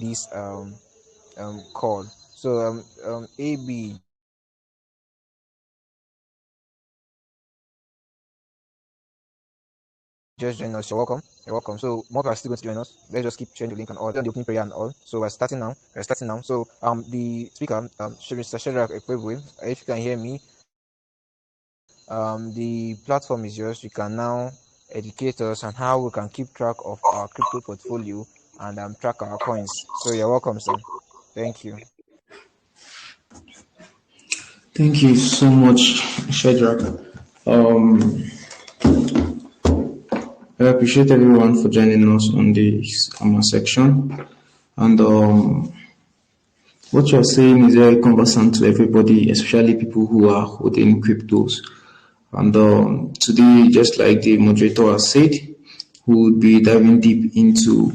this call. So AB, just join us. You're welcome. You're welcome. So more people are still going to join us. Let's just keep sharing the link and all, the opening prayer and all. So we're starting now. We're starting now. So the speaker, Mr. Shadrach Ekwebwe, if you can hear me, the platform is yours. You can now educate us on how we can keep track of our crypto portfolio and track our coins. So you're welcome, sir. Thank you. Thank you so much, Shadrach. Um, I appreciate everyone for joining us on this section. And what you're saying is very conversant to everybody, especially people who are holding cryptos. And today, just like the moderator has said, we will be diving deep into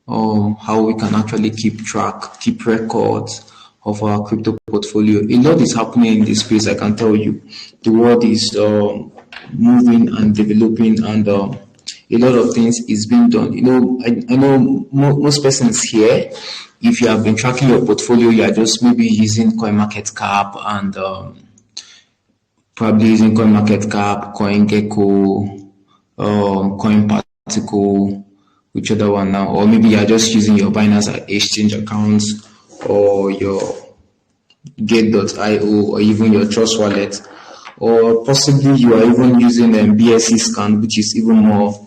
how we can actually keep track, keep records of our crypto portfolio. A lot is happening in this space, I can tell you. The world is moving and developing, and a lot of things is being done. I know most persons here, if you have been tracking your portfolio, you are just maybe using CoinMarketCap and probably using CoinMarketCap, CoinGecko, CoinParticle, which other one now, or maybe you're just using your Binance Exchange accounts or your Gate.io or even your Trust Wallet, or possibly you are even using BSC Scan, which is even more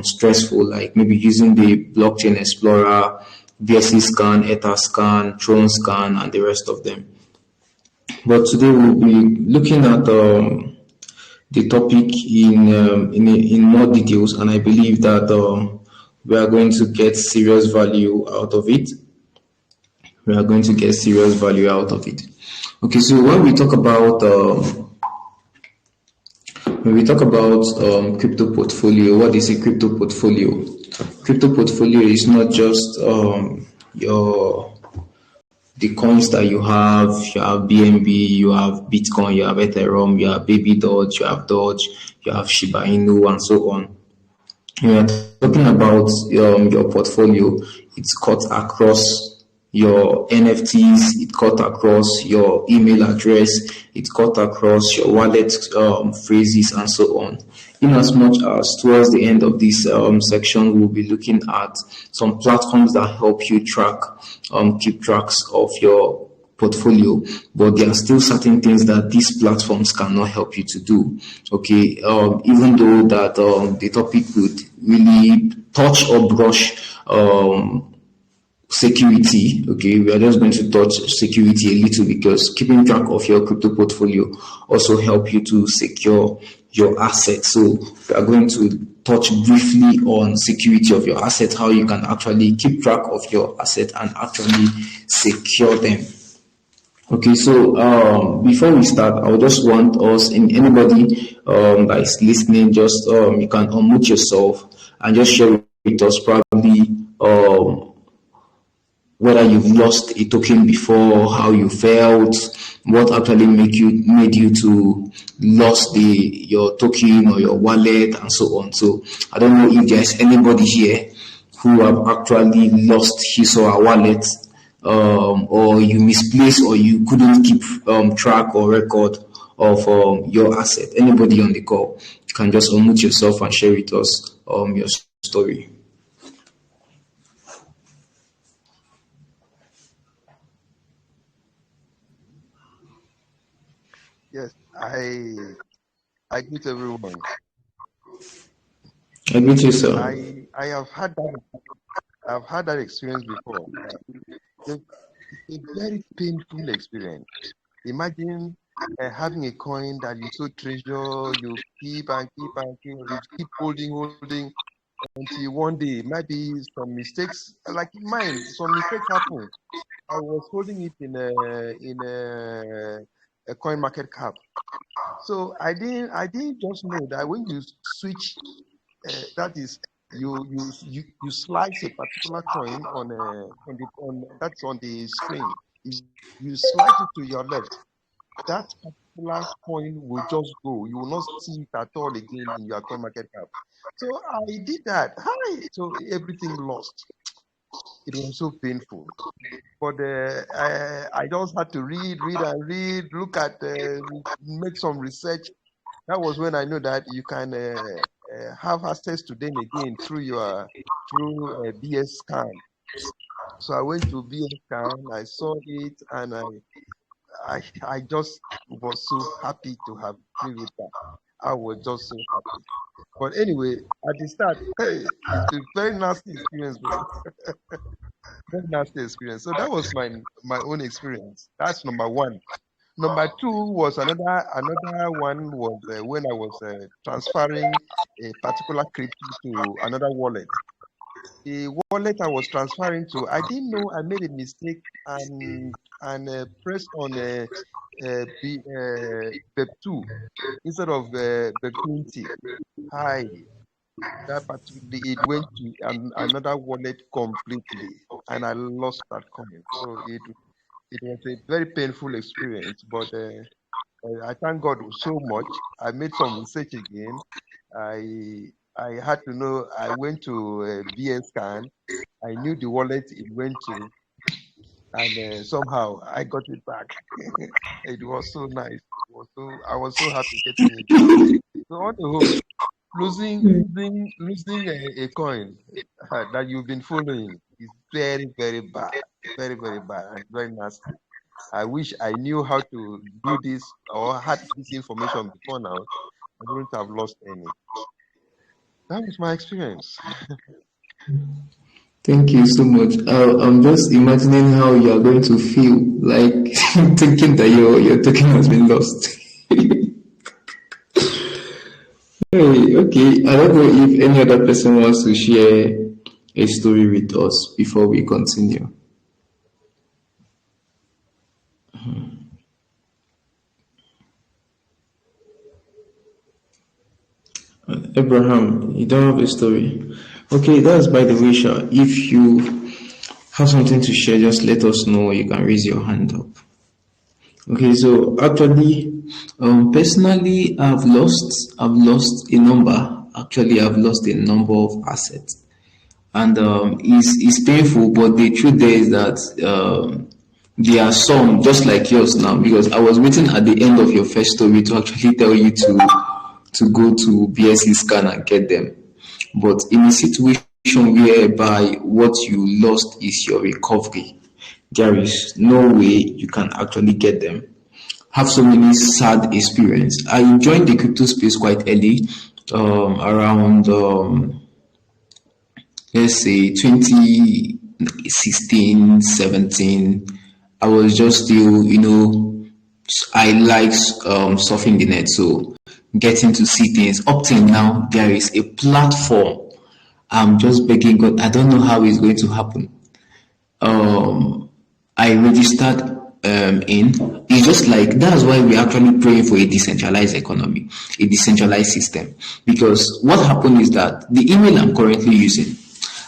stressful, like maybe using the Blockchain Explorer, BSC Scan, Etherscan, Tron Scan, and the rest of them. But today we'll be looking at the topic in more details, and I believe that we are going to get serious value out of it. We are going to get serious value out of it. Okay, so when we talk about crypto portfolio, what is a crypto portfolio? Crypto portfolio is not just the coins that you have. You have BNB, you have Bitcoin, you have Ethereum, you have Baby Doge, you have Doge, you have Shiba Inu, and so on. We are talking about your portfolio. It's cut across your NFTs, it cut across your email address, it cut across your wallet phrases, and so on. In as much as towards the end of this section, we'll be looking at some platforms that help you keep tracks of your portfolio, but there are still certain things that these platforms cannot help you to do. Okay, even though that the topic would really touch or brush security. Okay, we are just going to touch security a little, because keeping track of your crypto portfolio also help you to secure your assets. So we are going to touch briefly on security of your assets, how you can actually keep track of your assets and actually secure them. Okay, so before we start, I would just want us, and anybody that is listening, just you can unmute yourself and just share with us probably whether you've lost a token before, how you felt, what actually made you to lost your token or your wallet, and so on. So I don't know if there's anybody here who have actually lost his or her wallet, or you misplaced, or you couldn't keep track or record of your asset. Anybody on the call, you can just unmute yourself and share with us your story. Yes, I greet everyone. I greet you, sir. I have had that. I've had that experience before. It's a very painful experience. Imagine having a coin that you so treasure, you keep and keep and keep, you keep holding until one day, maybe some mistakes, like mine, some mistakes happen. I was holding it in a CoinMarketCap. So I didn't just know that when you switch, that is you slice a particular coin on that's on the screen. If you slice it to your left, that particular coin will just go. You will not see it at all again in your CoinMarketCap. So I did that. Hi. So everything lost. It was so painful. But I just had to read, and read, look at, make some research. That was when I know that you can have access to them again through BS Scan. So I went to BS Scan, I saw it, and I just was so happy to have been with that. I was just so happy. But anyway, at the start, hey, it's a very nasty experience, bro. Very nasty experience. So that was my own experience. That's number one. Number two was another one was when I was transferring a particular crypto to another wallet. The wallet I was transferring to, I didn't know I made a mistake and pressed on BEP2 instead of BEP20. Hi, that particularly it went to another wallet completely, and I lost that coin. So it was a very painful experience, but I thank God so much. I made some research again. I had to know. I went to BS Scan. I knew the wallet it went to, and somehow I got it back. It was so nice. I was so happy getting it back. So on the whole, losing a coin that you've been following is very very bad, very bad, and very nasty. I wish I knew how to do this or had this information before now. I wouldn't have lost any. That was my experience. Thank you so much. I'm just imagining how you are going to feel, like thinking that your token has been lost. Hey, okay. I don't know if any other person wants to share a story with us before we continue. Abraham, you don't have a story. Okay, that's by the way, Sha. If you have something to share, just let us know. You can raise your hand up. Okay, so actually, personally, I've lost a number. Actually, I've lost a number of assets, and it's painful. But the truth there is that there are some just like yours now. Because I was waiting at the end of your first story to actually tell you to go to BSC Scan and get them. But in a situation whereby what you lost is your recovery, there is no way you can actually get them. Have so many sad experience. I joined the crypto space quite early, around let's say 2016, 17. I was just still, I like surfing the net, so getting to see things. Up till now, there is a platform. I'm just begging God. I don't know how it's going to happen. I registered in. It's just like that's why we're actually praying for a decentralized economy, a decentralized system. Because what happened is that the email I'm currently using,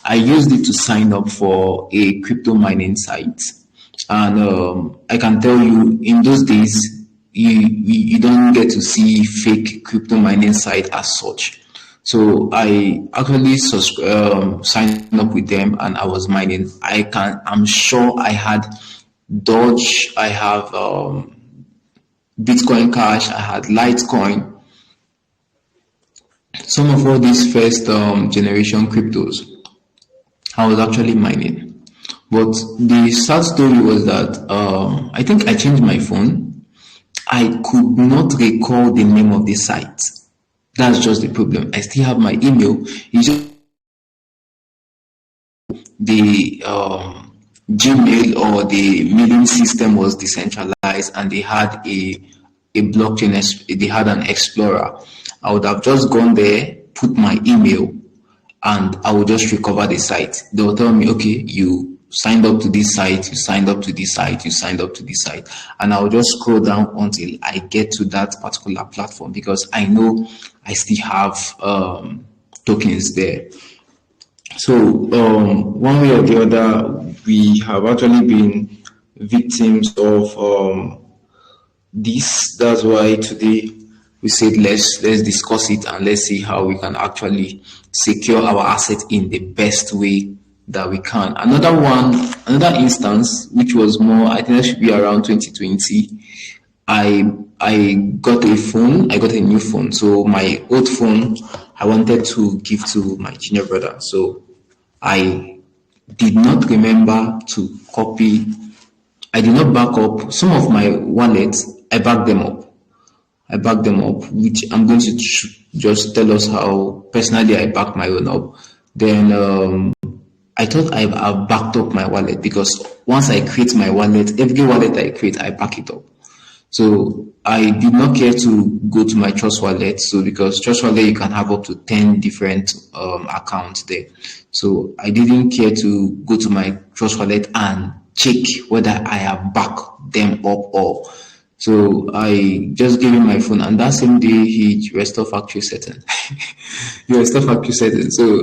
I used it to sign up for a crypto mining site, and I can tell you, in those days, you don't get to see fake crypto mining site as such. So I actually signed up with them, and I was mining. I'm sure I had Doge, I have Bitcoin Cash, I had Litecoin, some of all these first generation cryptos. I was actually mining. But the sad story was that I think I changed my phone. I could not recall the name of the site. That's just the problem. I still have my email. It's just the Gmail or the mailing system was decentralized, and they had a blockchain. They had an explorer. I would have just gone there, put my email, and I would just recover the site. They will tell me, okay, you signed up to this site, you signed up to this site, you signed up to this site, and I'll just scroll down until I get to that particular platform, because I know I still have tokens there. So one way or the other, we have actually been victims of this. That's why today we said let's discuss it, and let's see how we can actually secure our assets in the best way that we can. Another instance, which was more, I think that should be around 2020. I got a phone. I got a new phone. So my old phone, I wanted to give to my junior brother. So I did not remember to copy. I did not back up some of my wallets. I backed them up. Which I'm going to just tell us how personally I backed my own up. Then I thought I've backed up my wallet, because once I create my wallet, every wallet I create, I back it up. So I did not care to go to my Trust Wallet. So because Trust Wallet, you can have up to 10 different accounts there. So I didn't care to go to my Trust Wallet and check whether I have backed them up or. So I just gave him my phone, and that same day he restored factory setting. So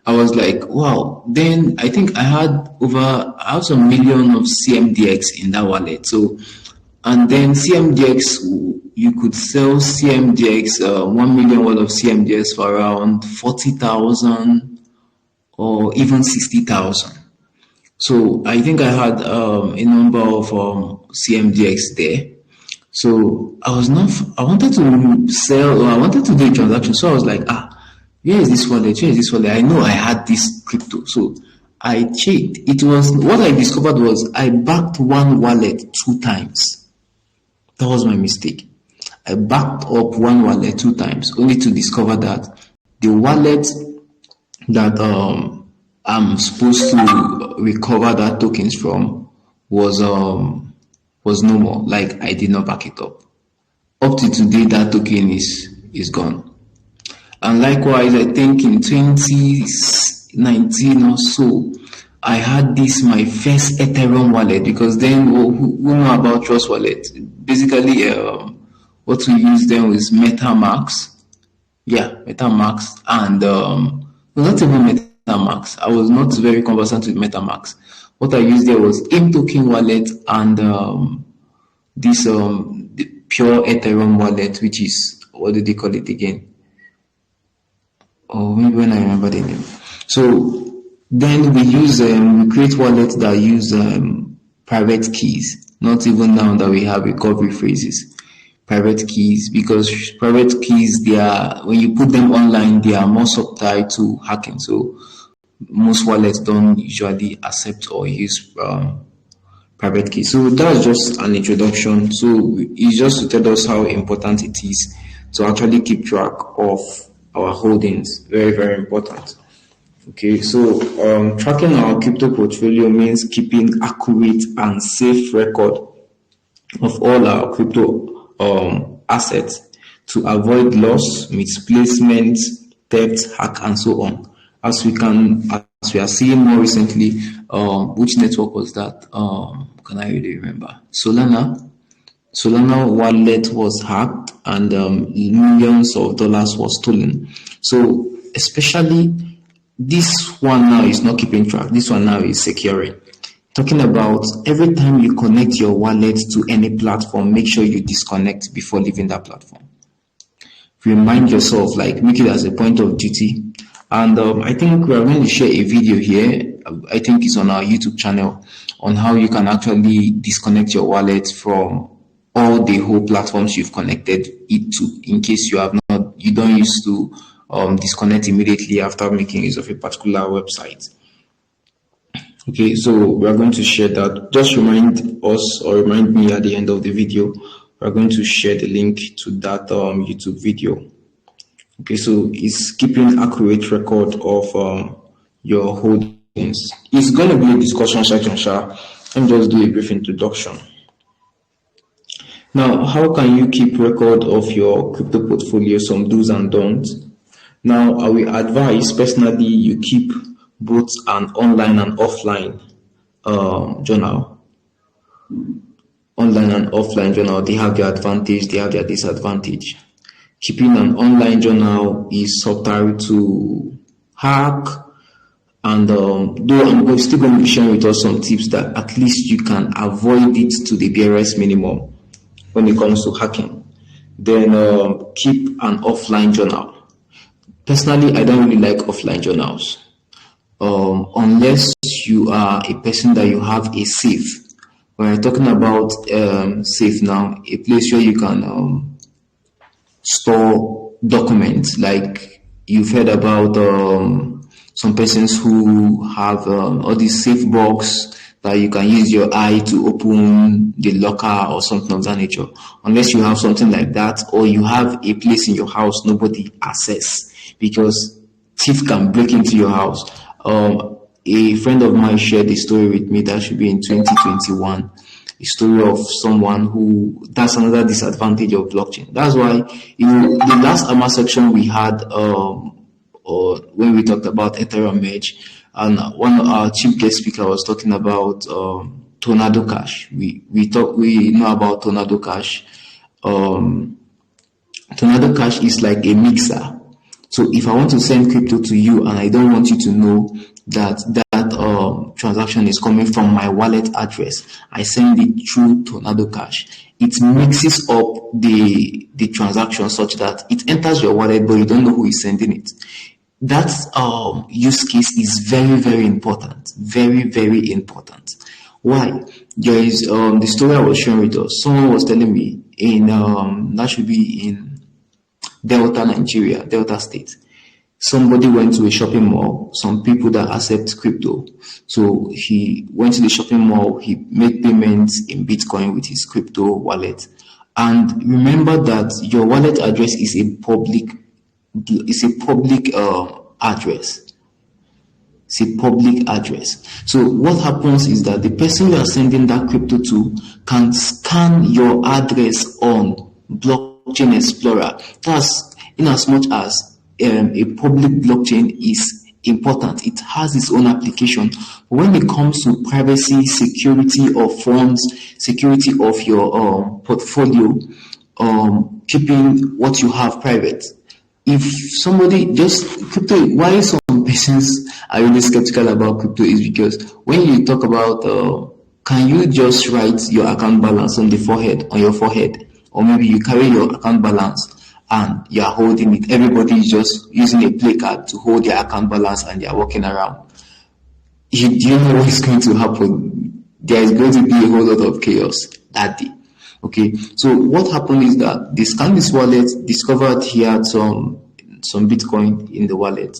I was like, wow. Then I think I have some million of CMDX in that wallet. So, and then CMDX, you could sell CMDX, 1 million worth of CMDX for around 40,000 or even 60,000. So I think I had a number of CMDX there. So I wanted to sell, or I wanted to do a transaction. So I was like, where is this wallet? I know I had this crypto. So I checked. What I discovered was I backed one wallet 2 times. That was my mistake. I backed up one wallet 2 times, only to discover that the wallet that I'm supposed to recover that tokens from was no more. Like, I did not back it up. Up to today, that token is gone. And likewise, I think in 2019 or so, I had my first Ethereum wallet, because then who know about Trust Wallet? Basically, what we used then was MetaMask. Yeah, MetaMask, and not even MetaMask. I was not very conversant with MetaMask. What I used there was AIM token wallet and this the pure Ethereum wallet, which is, what did they call it again? Oh, maybe when I remember the name. So then we create wallets that use private keys. Not even now that we have recovery phrases. Private keys, because private keys, when you put them online, they are more subtle to hacking. So most wallets don't usually accept or use private keys. So that's just an introduction. So it's just to tell us how important it is to actually keep track of our holdings. Very, very important. Okay, so tracking our crypto portfolio means keeping accurate and safe record of all our crypto assets to avoid loss, misplacement, theft, hack, and so on. As we are seeing more recently, which network was that? Can I really remember? Solana wallet was hacked, and millions of dollars was stolen. So especially this one now is not keeping track. This one now is securing. Talking about every time you connect your wallet to any platform, make sure you disconnect before leaving that platform. Remind yourself, like, make it as a point of duty. And I think we are going to share a video here. I think it's on our YouTube channel, on how you can actually disconnect your wallet from all the whole platforms you've connected it to, in case you don't used to disconnect immediately after making use of a particular website. Okay, so we are going to share that. Just remind us, or remind me at the end of the video. We are going to share the link to that YouTube video. Okay, so it's keeping accurate record of your holdings. It's going to be a discussion section, Let me just do a brief introduction. Now, how can you keep record of your crypto portfolio? Some do's and don'ts. Now, I will advise personally you keep both an online and offline journal. Online and offline journal, they have their advantage, they have their disadvantage. Keeping an online journal is subtle to hack, and though I'm still going to be sharing with us some tips that at least you can avoid it to the barest minimum when it comes to hacking. Then keep an offline journal. Personally, I don't really like offline journals. unless you are a person that you have a safe. When we're talking about safe now, a place where you can store documents, like you've heard about some persons who have all these safe box that you can use your eye to open the locker or something of that nature. Unless you have something like that, or you have a place in your house nobody access, because thief can break into your house. A friend of mine shared a story with me that should be in 2021. A story of someone who, that's another disadvantage of blockchain. That's why, the last AMA section we had, or when we talked about Ethereum merge, and one of our chief guest speaker was talking about Tornado Cash. We know about Tornado Cash. Tornado Cash is like a mixer. So if I want to send crypto to you and I don't want you to know that transaction is coming from my wallet address, I send it through Tornado Cash. It mixes up the transaction such that it enters your wallet, but you don't know who is sending it. That use case is very, very important. Very, very important. Why? There is the story I was sharing with us. Someone was telling me in that should be in Delta, Nigeria, Delta State. Somebody went to a shopping mall, some people that accept crypto. So he went to the shopping mall, he made payments in Bitcoin with his crypto wallet. And remember that your wallet address is a public address. It's a public address. So what happens is that the person you are sending that crypto to can scan your address on Blockchain Explorer. That's in as much as a public blockchain is important. It has its own application. When it comes to privacy, security of funds, security of your portfolio, keeping what you have private. If somebody just crypto, why some persons are really skeptical about crypto is because when you talk about can you just write your account balance on your forehead, or maybe you carry your account balance and you are holding it. Everybody is just using a play card to hold their account balance and they are walking around. Do you know what is going to happen? There is going to be a whole lot of chaos that day. Okay, so what happened is that they scanned this wallet, discovered he had some Bitcoin in the wallet,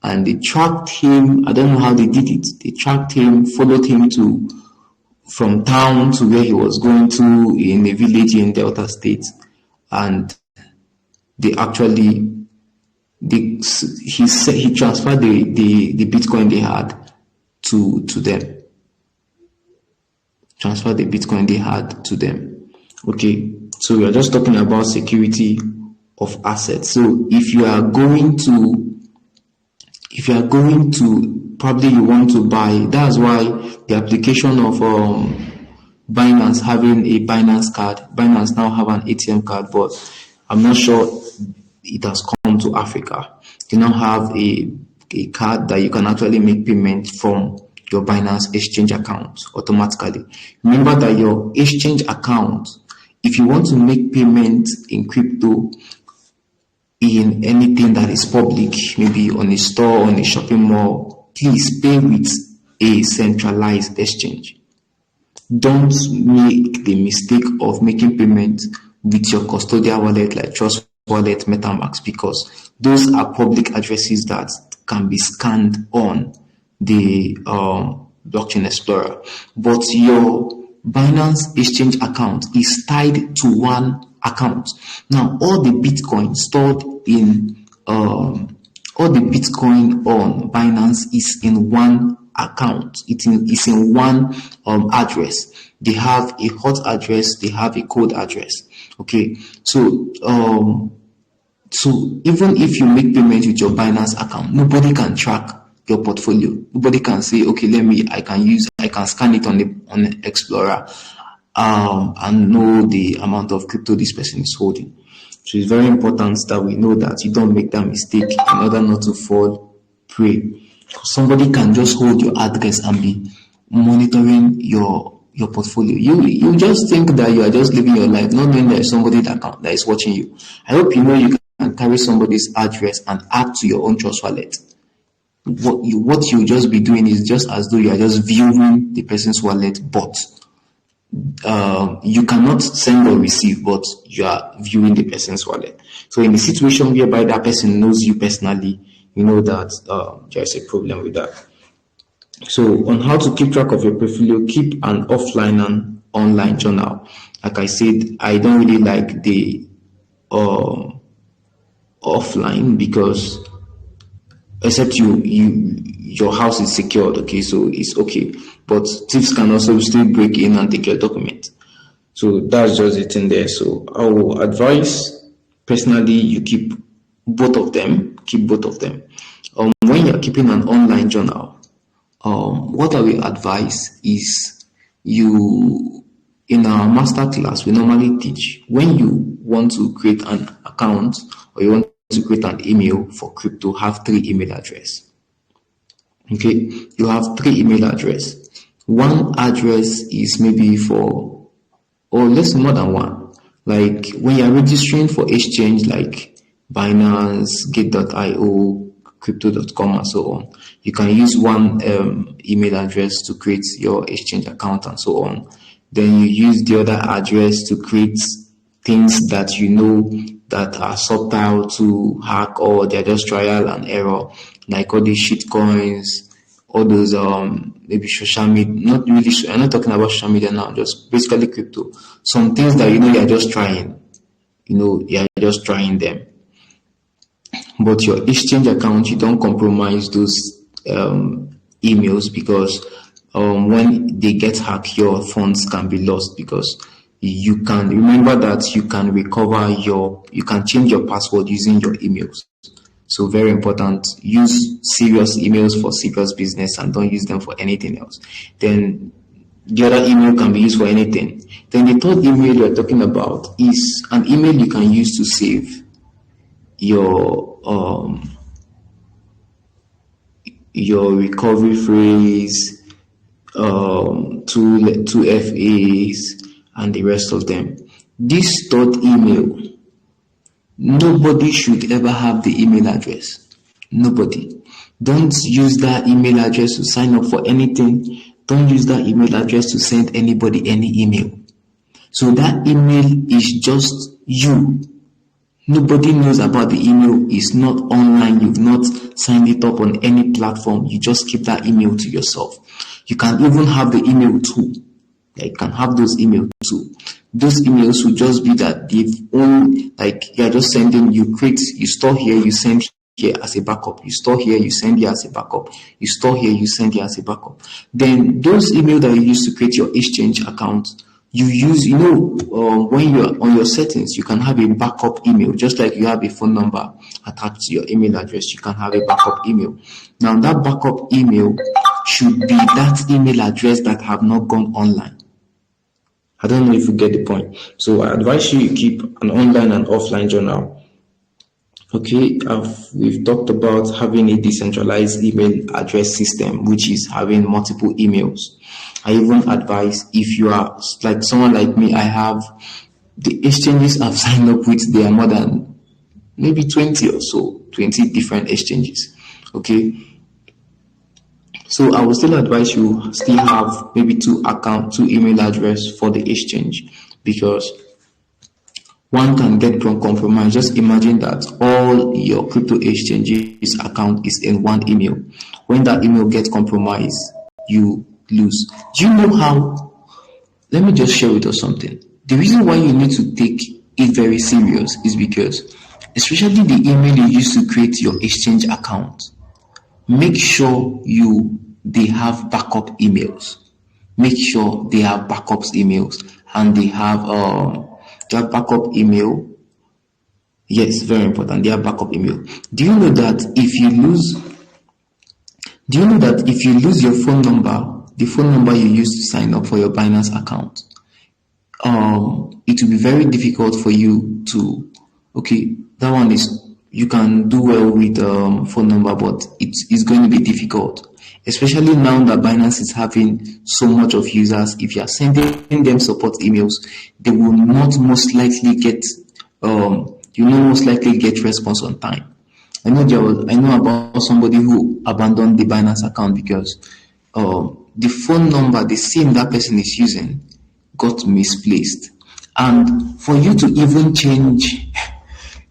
and they tracked him. I don't know how they did it. They tracked him, followed him from town to where he was going to in a village in Delta State, and he transferred the Bitcoin they had to them. Transferred the Bitcoin they had to them. Okay, so we are just talking about security of assets. So if you are going to probably you want to buy, that's why the application of Binance having a Binance card. Binance now have an ATM card, but I'm not sure it has come to Africa. They now have a card that you can actually make payment from your Binance exchange account automatically. Remember that your exchange account, if you want to make payment in crypto in anything that is public, maybe on a store, on a shopping mall, please pay with a centralized exchange. Don't make the mistake of making payment with your custodial wallet like Trust Wallet, MetaMask, because those are public addresses that can be scanned on the Blockchain Explorer. But your Binance exchange account is tied to one account. Now, all the Bitcoin stored in all the Bitcoin on Binance is in one account. It is in one address. They have a hot address, they have a cold address. Okay, so even if you make payment with your Binance account, nobody can track your portfolio. Nobody can say, okay, I can scan it on the Explorer and know the amount of crypto this person is holding. So it's very important that we know that you don't make that mistake in order not to fall prey. Somebody can just hold your address and be monitoring your portfolio. You just think that you are just living your life, not knowing there is somebody that is watching you. I hope you know you can carry somebody's address and add to your own Trust Wallet. what you just be doing is just as though you are just viewing the person's wallet, but you cannot send or receive, but you are viewing the person's wallet. So in a situation whereby that person knows you personally, you know that there's a problem with that. So on how to keep track of your portfolio, keep an offline and online journal. Like I said, I don't really like the offline, because except your house is secured, okay, so it's okay. But thieves can also still break in and take your document. So that's just it in there. So I will advise personally you keep both of them. When you're keeping an online journal, what I will advise is in our master class, we normally teach when you want to create an account or you want to create an email for crypto, have 3 email address. Okay, you have 3 email address. One address is maybe for, or less more than one. Like when you're registering for exchange like Binance, Gate.io, Crypto.com and so on, you can use one email address to create your exchange account and so on. Then you use the other address to create things that you know that are subtle to hack, or they're just trial and error, like all these shit coins, all those maybe social media, not really, I'm not talking about social media now, just basically crypto. Some things that you're just trying, you're just trying them. But your exchange account, you don't compromise those emails, because when they get hacked, your funds can be lost, because you can remember that you can recover you can change your password using your emails. So very important, use serious emails for serious business and don't use them for anything else. Then the other email can be used for anything. Then the third email you're talking about is an email you can use to save your recovery phrase, 2 FAs, and the rest of them. This third email, nobody should ever have the email address. Nobody. Don't use that email address to sign up for anything. Don't use that email address to send anybody any email. So that email is just you. Nobody knows about the email. It's not online. You've not signed it up on any platform. You just keep that email to yourself. You can even have the email too. You can have those emails too. Those emails will just be that they've own, like you're just sending, you store here, you send here as a backup. You store here, you send here as a backup. You store here, you send here as a backup. Then those emails that you use to create your exchange account, you use, when you're on your settings, you can have a backup email, just like you have a phone number attached to your email address, you can have a backup email. Now that backup email should be that email address that have not gone online. I don't know if you get the point. So I advise you keep an online and offline journal. Okay, we've talked about having a decentralized email address system, which is having multiple emails. I even advise, if you are like someone like me, I have the exchanges I've signed up with, they are more than maybe 20 or so, 20 different exchanges. Okay. So I will still advise you still have maybe 2 email address for the exchange, because one can get compromised. Just imagine that all your crypto exchanges account is in one email. When that email gets compromised, you lose. Do you know how? Let me just share with us something. The reason why you need to take it very serious is because, especially the email you use to create your exchange account, make sure they have backup emails. Make sure they have backups emails, and they have backup email. Yes, very important. They have backup email. Do you know that if you lose your phone number, the phone number you used to sign up for your Binance account, it will be very difficult for you to. Okay, that one is. You can do well with phone number, but it's going to be difficult, especially now that Binance is having so much of users. If you are sending them support emails, they will not most likely get response on time. I know about somebody who abandoned the Binance account because the phone number, the SIM that person is using, got misplaced. And for you to even change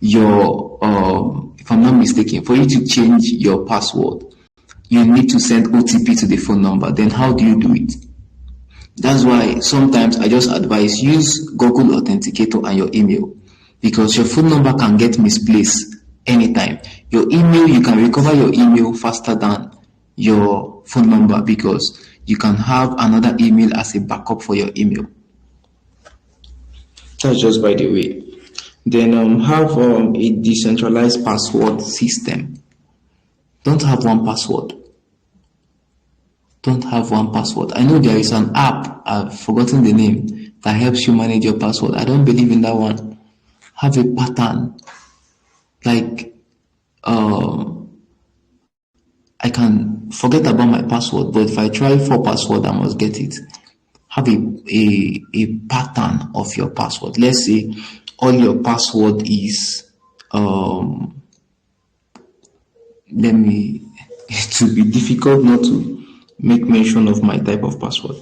your, if I'm not mistaken, for you to change your password, you need to send OTP to the phone number. Then how do you do it? That's why sometimes I just advise use Google Authenticator and your email, because your phone number can get misplaced anytime. Your email, you can recover your email faster than your phone number because you can have another email as a backup for your email. That's just by the way. Then have a decentralized password system. Don't have one password. Don't have one password. I know there is an app, I've forgotten the name, that helps you manage your password. I don't believe in that one. Have a pattern. Like, I can forget about my password, but if I try for password, I must get it. Have a pattern of your password. Let's say all your password is, it will be difficult not to make mention of my type of password.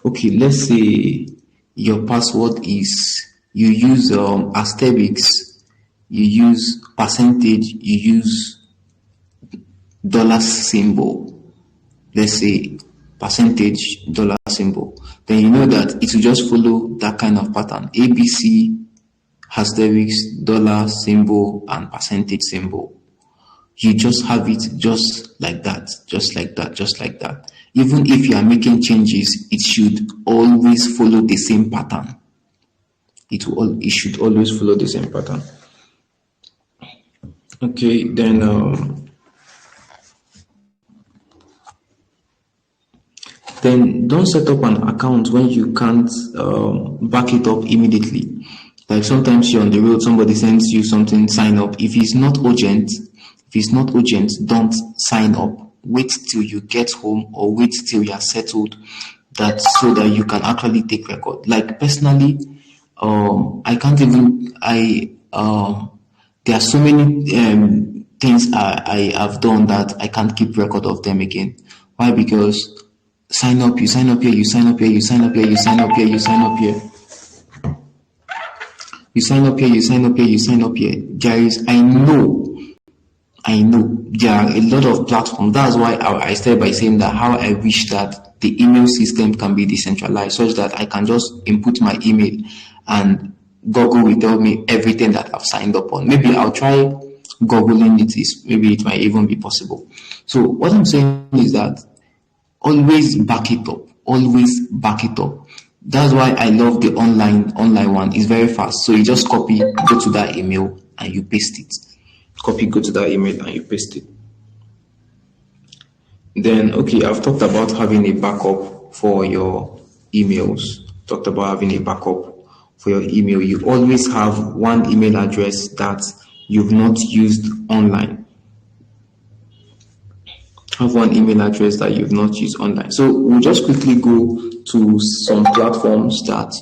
Okay, let's say your password is, you use asterisks, you use percentage, you use dollar symbol. Let's say percentage dollar symbol. Then you know that it will just follow that kind of pattern. ABC, asterisk, dollar symbol, and percentage symbol. You just have it just like that, just like that, just like that. Even if you are making changes, it should always follow the same pattern. It should always follow the same pattern. Okay, then don't set up an account when you can't back it up immediately. Like sometimes you're on the road, somebody sends you something, sign up. If it's not urgent, don't sign up. Wait till you get home or wait till you are settled, that so that you can actually take record. Like personally, I can't even, there are so many things I have done that I can't keep record of them again. Why? Because sign up, you sign up here, you sign up here, you sign up here, you sign up here, you sign up here. You sign up here, you sign up here, you sign up here. I know there are a lot of platforms. That's why I started by saying that how I wish that the email system can be decentralized, such that I can just input my email and Google will tell me everything that I've signed up on. Maybe I'll try Googling it. Maybe it might even be possible. So what I'm saying is that always back it up. Always back it up. That's why I love the online one. It's very fast. So you just copy, go to that email and you paste it. Copy, go to that email and you paste it. Then, okay, I've talked about having a backup for your emails. Talked about having a backup for your email. You always have one email address that you've not used online. Have one email address that you've not used online. So we'll just quickly go to some platforms that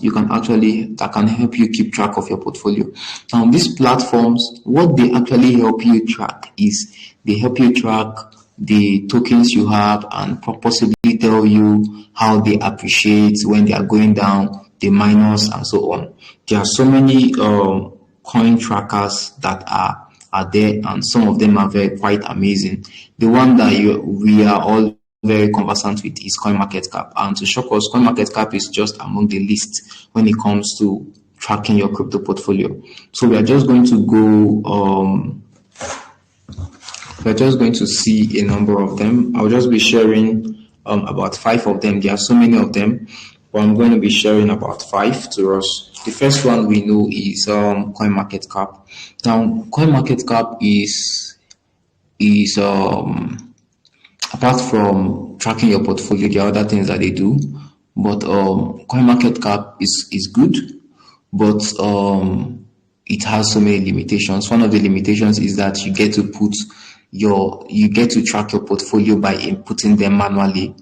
can help you keep track of your portfolio. Now, these platforms, what they actually help you track is they help you track the tokens you have and possibly tell you how they appreciate when they are going down, the minus and so on. There are so many coin trackers that are there, and some of them are quite amazing. The one that we are all very conversant with is CoinMarketCap, and to shock us, CoinMarketCap is just among the list when it comes to tracking your crypto portfolio. So we are just going to go we're just going to see a number of them. I'll just be sharing about 5 of them. There are so many of them, but I'm going to be sharing about 5 to us. The first one we know is CoinMarketCap. Now, CoinMarketCap is apart from tracking your portfolio, there are other things that they do. But CoinMarketCap is good, but it has so many limitations. One of the limitations is that you get to track your portfolio by inputting them manually.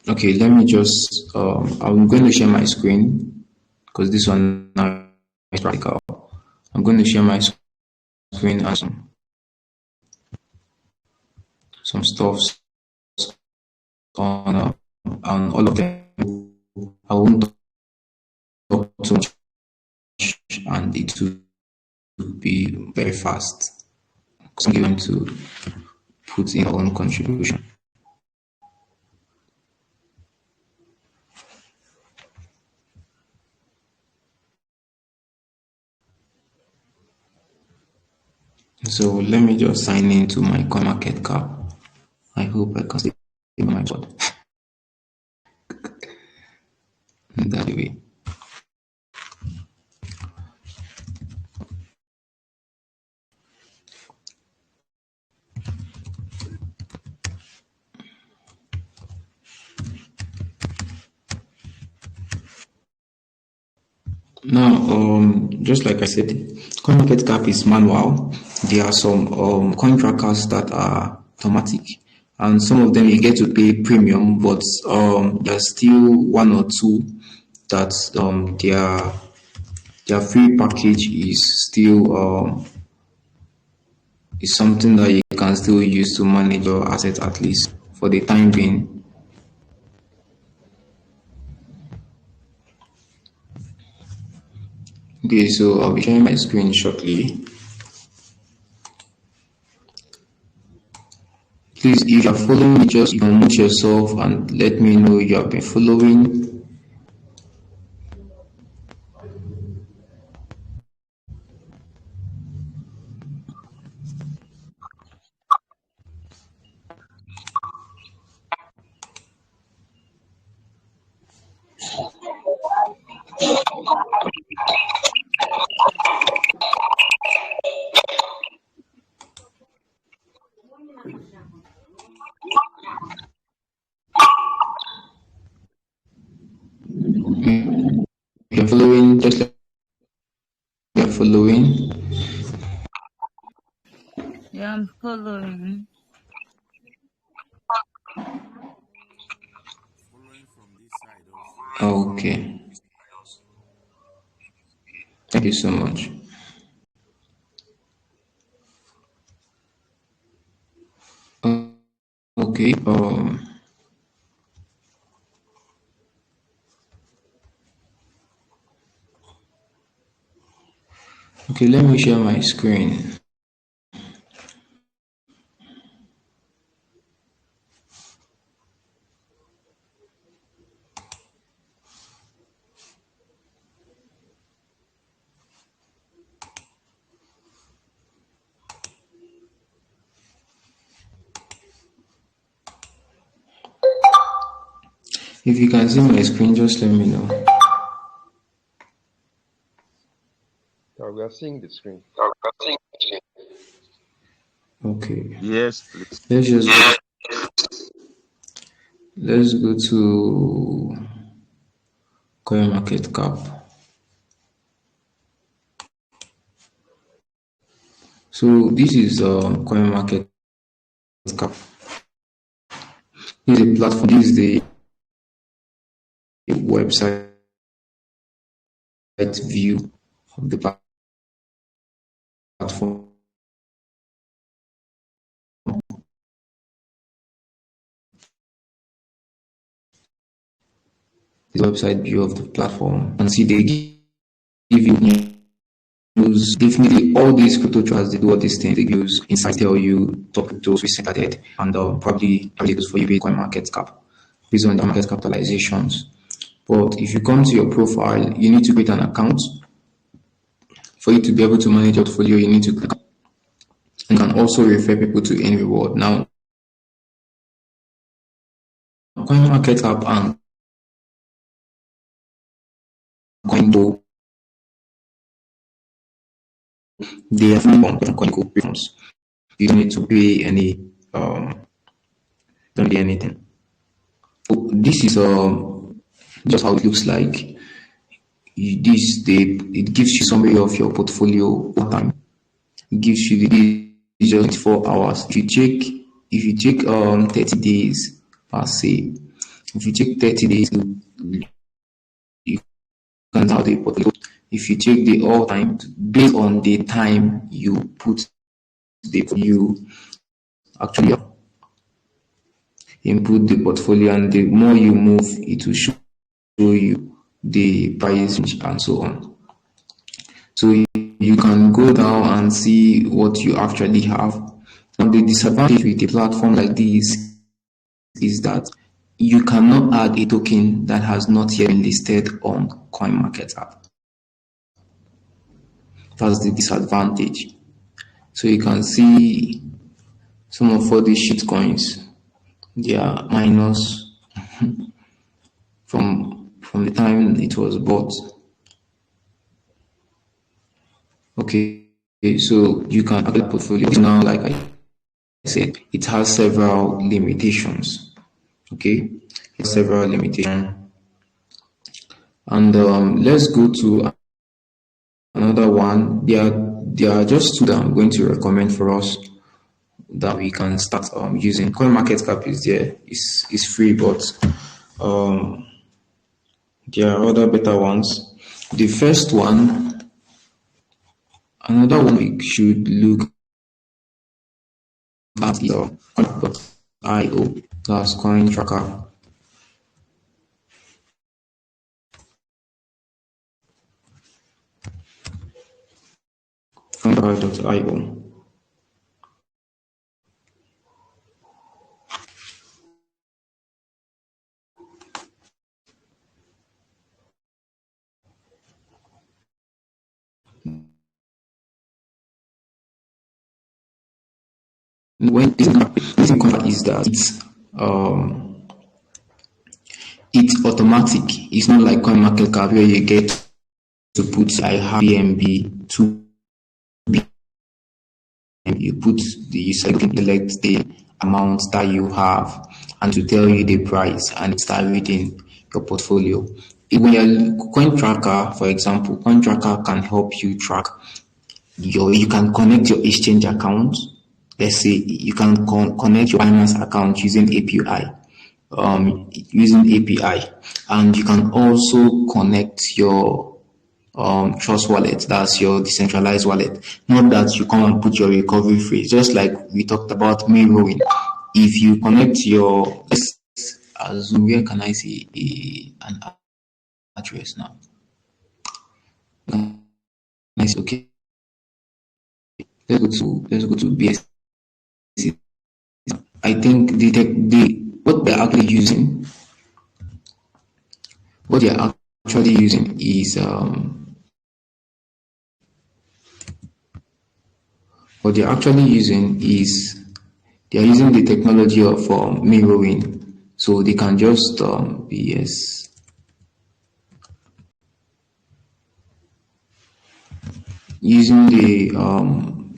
Okay, let me just I'm going to share my screen because this one now is practical. I'm going to share my screen and some stuffs on all of them. I won't talk too much, and it will be very fast. So I'm going to put in our own contribution. So let me just sign into my CoinMarketCap. I hope I can see my board that way. Now, just like I said, CoinMarketCap is manual. There are some coin trackers that are automatic, and some of them you get to pay premium, but there's still one or two that their free package is still is something that you can still use to manage your assets, at least for the time being. Okay, so I'll be sharing my screen shortly. Please, if you're following me, just unmute yourself and let me know you have been following. If you're following, just let you're following. Yeah, I'm following. Okay, thank you so much. Okay, okay, let me share my screen. If you can see my screen, just let me know. We are seeing the screen. Okay, Yes, please. let's go to CoinMarketCap. So this is CoinMarketCap. This is a platform. This is the website view of the platform. The website view of the platform, and see they give you news. Definitely, all these crypto trusts they do all these things. They use insights, tell you top cryptos recent added, and probably use for you Bitcoin market cap based on the market capitalizations. But if you come to your profile, you need to create an account. For you to be able to manage your portfolio, you need to click. You can also refer people to any reward. Now, CoinMarketCap and CoinGo, they are free on CoinGo platforms. You don't need to pay any, don't pay anything. So this is just how it looks like. It gives you summary of your portfolio over time. It gives you the just 4 hours. If you check 30 days per se, if you check 30 days, you can how the portfolio. If you check the all time based on the time you put you actually input the portfolio, and the more you move, it will show you the price and so on. So you can go down and see what you actually have. Now the disadvantage with a platform like this is that you cannot add a token that has not yet been listed on CoinMarketCap. That's the disadvantage. So you can see some of all these shit coins, they are minus from the time it was bought. Okay, so you can add a portfolio. Now, like I said, it has several limitations. Okay, it has several limitations. And let's go to another one. There are just two that I'm going to recommend for us that we can start using. CoinMarketCap is there. It's free, but there are other better ones. The first one, another one we should look at is Coin.io. That's Coin Tracker. Coin.io. When this contract is that it's automatic. It's not like CoinMarketCap where you get to put I have BNB to B, and you select the amount that you have and to tell you the price, and start reading your portfolio. When you're Coin Tracker, for example, Coin Tracker can help you track you can connect your exchange account. Let's say you can connect your Binance account using API, and you can also connect your Trust wallet. That's your decentralized wallet. Not that you come and put your recovery phrase, just like we talked about mirroring. If you connect your, where can I see an address now? Nice, okay. Let's go to BSC. I think what they're actually using is they are using the technology of mirroring, so they can just using the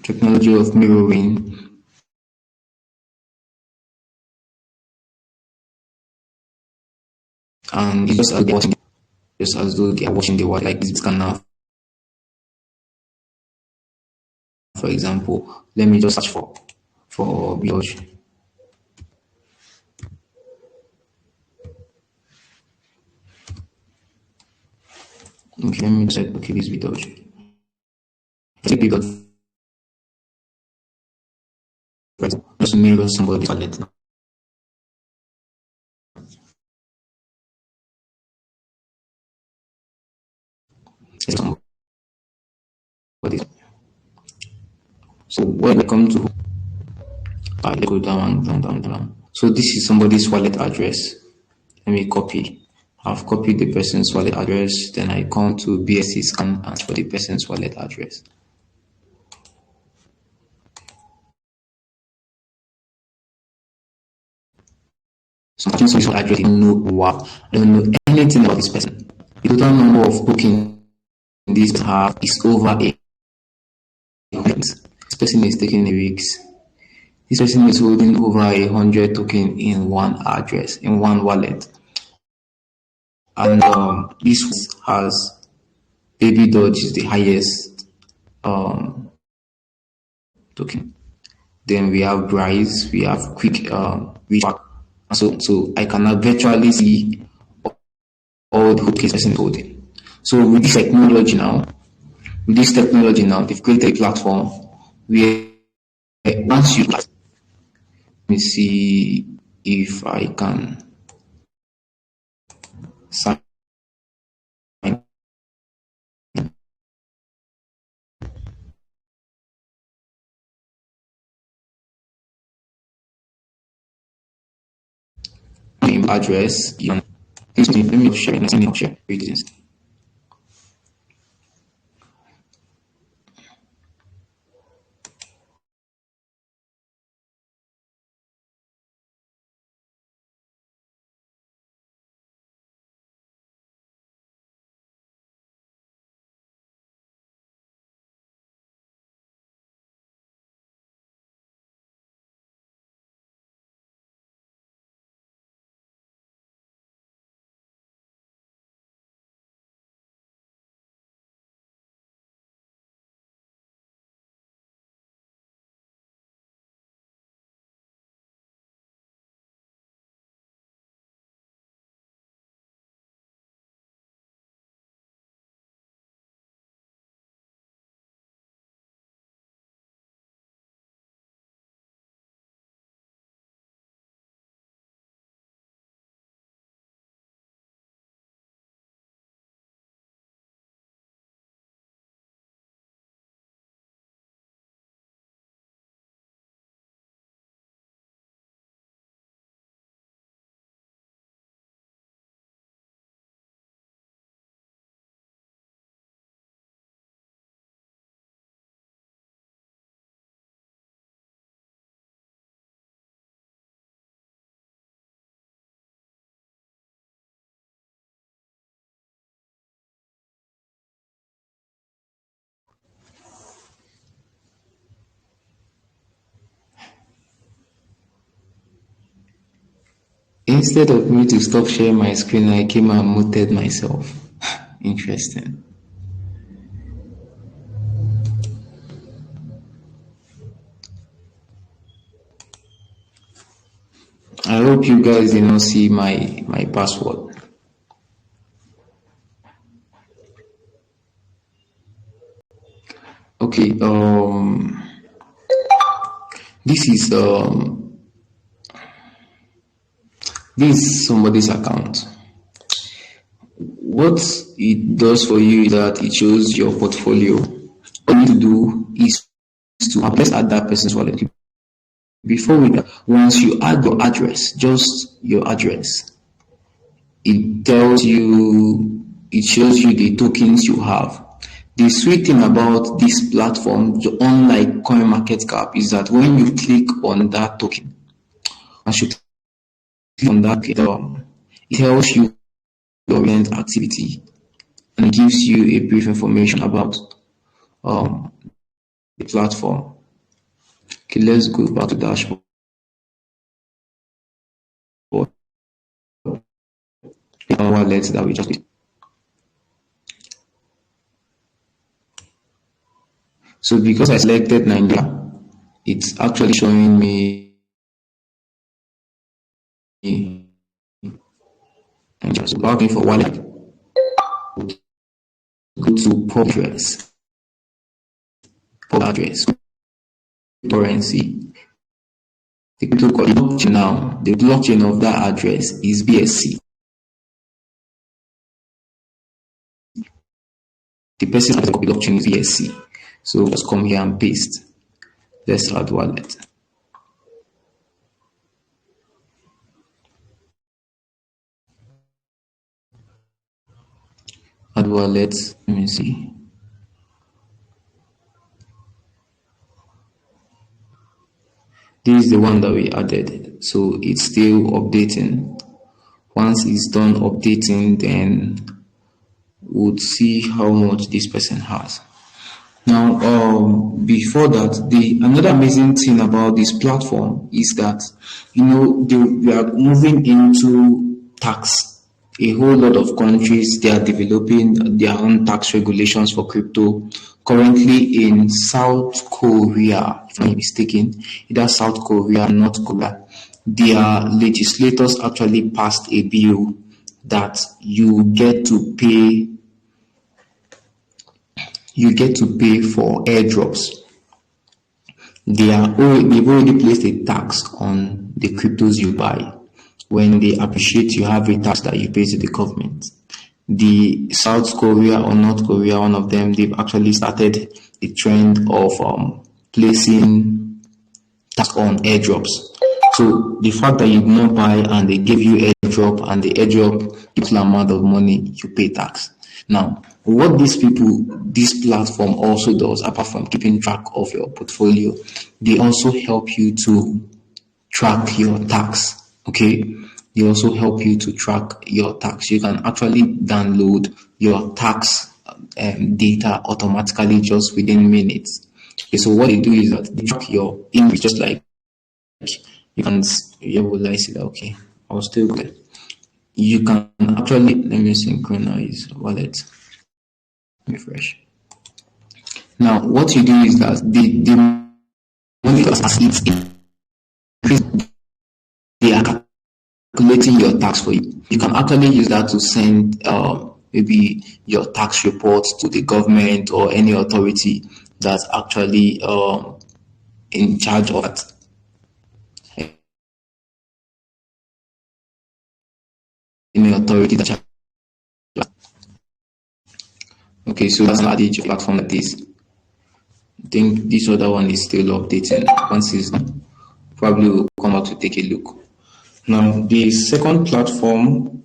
technology of mirroring. And it's just as though they are watching the world, like this can now. For example, let me just search for Doge. Okay, let me check. Okay, this is Doge. Take big just mirror somebody's wallet. So when we come to I go down. So this is somebody's wallet address. Let me copy. I've copied the person's wallet address. Then I come to BSC scan and for the person's wallet address. So I'm using address. I don't know what. I don't know anything about this person. The total number of tokens this have is over a. This person is taking a risk. This person is holding over 100 tokens in one address, in one wallet. And this has Baby Doge is the highest token. Then we have Bryce, we have Quick Reach. So I can virtually see all the tokens person is holding. So with this technology now, they've created a platform where once you let me see, if I can sign email address, you can let me share it. Instead of me to stop sharing my screen, I came and muted myself. Interesting. I hope you guys did not see my password. Okay, this is somebody's account. What it does for you is that it shows your portfolio. What you need to do is to let's add that person's wallet. Before we once you add your address, just your address, it tells you, it shows you the tokens you have. The sweet thing about this platform, unlike CoinMarketCap, is that when you click on that token, once you click on that, it tells you your current activity and gives you a brief information about the platform. Okay, let's go back to dashboard. Wallet that we just did. So because I selected Nigeria, it's actually showing me so login for wallet. Go to pub address, currency. The blockchain now, the blockchain of that address is BSC. The person of the blockchain is BSC. So let's come here and paste. Let's add wallet. Add wallet. Let me see. This is the one that we added. So it's still updating. Once it's done updating, then we'll see how much this person has. Now, before that, another amazing thing about this platform is that, we are moving into tax. A whole lot of countries, they are developing their own tax regulations for crypto. Currently in South Korea, if I'm not mistaken, either South Korea or North Korea, their legislators actually passed a bill that you get to pay for airdrops. they've already placed a tax on the cryptos you buy. When they appreciate, you have a tax that you pay to the government. The South Korea or North Korea, one of them, they've actually started a trend of placing tax on airdrops. So the fact that you did not buy and they give you airdrop and the airdrop gives you amount of money, you pay tax. Now, what this platform also does, apart from keeping track of your portfolio, they also help you to track your tax. Okay, they also help you to track your tax. You can actually download your tax data automatically just within minutes. Okay, so what they do is that they track your income, just like you can. Yeah, will I see that? Okay, I was still good. You can actually, let me synchronize wallet. Refresh. Now, what you do is that the money as it's increased, they are calculating your tax for you. You can actually use that to send maybe your tax reports to the government or any authority that's actually in charge of it. Any authority that. Okay, so that's an adage platform like this. I think this other one is still updating. Once it's done, probably will come out to take a look. Now, the second platform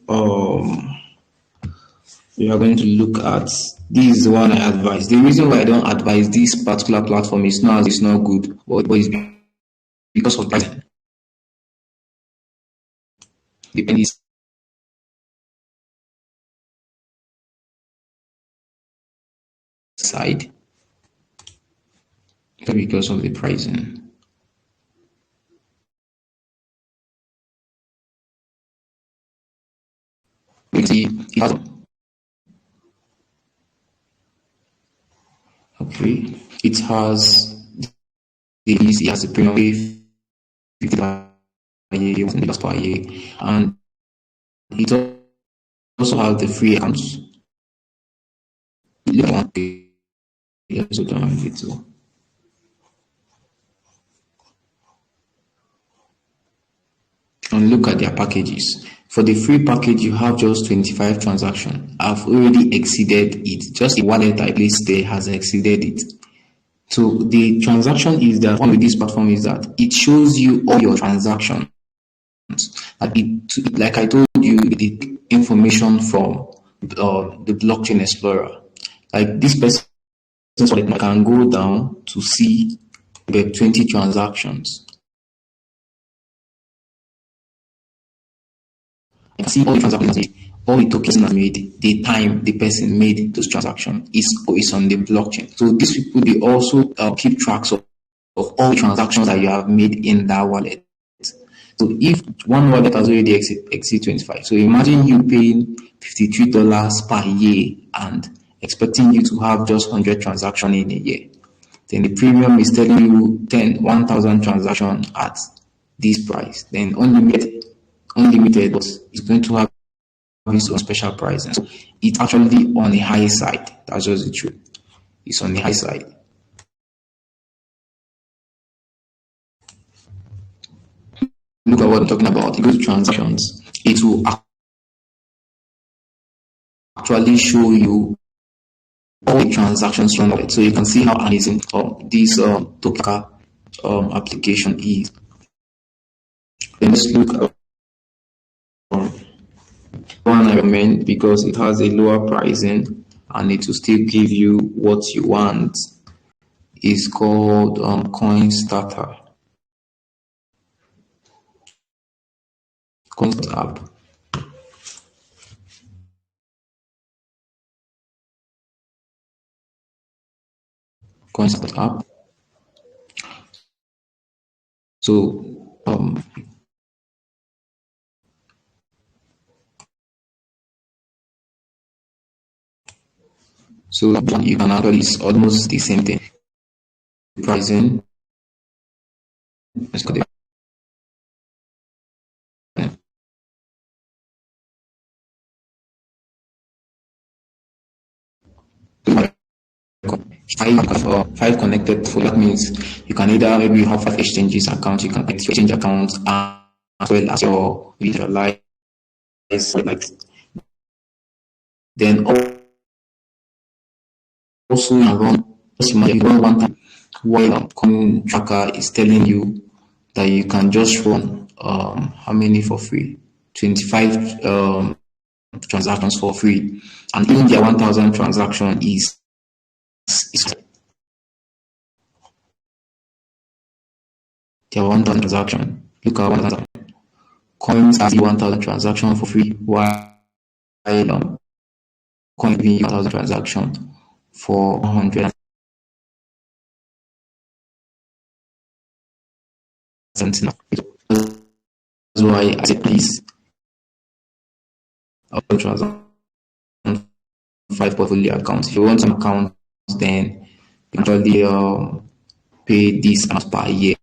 we are going to look at, this is the one I advise. The reason why I don't advise this particular platform is not it's not good, but it's because of pricing. Depends side because of the pricing. You see, it has, okay, it has it has a premium wave 50 per year, $1 per year, and it also has the free accounts. Look at it also don't have it too. And look at their packages. For the free package, you have just 25 transactions. I've already exceeded it. Just the wallet I placed there has exceeded it. So the transaction is that one with this platform is that it shows you all your transactions. Like I told you, the information from the blockchain explorer. Like this person can go down to see the 20 transactions. You can see all the transactions, all the tokens made, the time the person made those transactions is on the blockchain. So these people, they also keep tracks of all the transactions that you have made in that wallet. So if one wallet has already exceed 25, so imagine you paying $53 per year and expecting you to have just 100 transactions in a year. Then the premium is telling you 1,000 transactions at this price. Then unlimited, but it's going to have its own special pricing. So it's actually on the high side. That's just the truth. It's on the high side. Look at what I'm talking about. You go to transactions. It will actually show you all the transactions from it. So you can see how amazing this Toka application is. Let's look at one I recommend because it has a lower pricing and it will still give you what you want. Is called Coinstarter. Coinstarter app. Coinstarter app. So you can actually, it's almost the same thing. Pricing. Let's go there. five connected. So that means you can either maybe have 5 exchanges accounts. You can connect your exchange accounts as well as your visualize like then also you run one time while coin tracker is telling you that you can just run how many for free 25 transactions for free, and even their 1000 transaction is their 1000 transaction. Look at 1000 coins as the 1000 transaction for free, while coin giving you 1000 transaction for 100. That's why I said please transaction 5 portfolio accounts. If you want some accounts, then you can actually pay this amount per year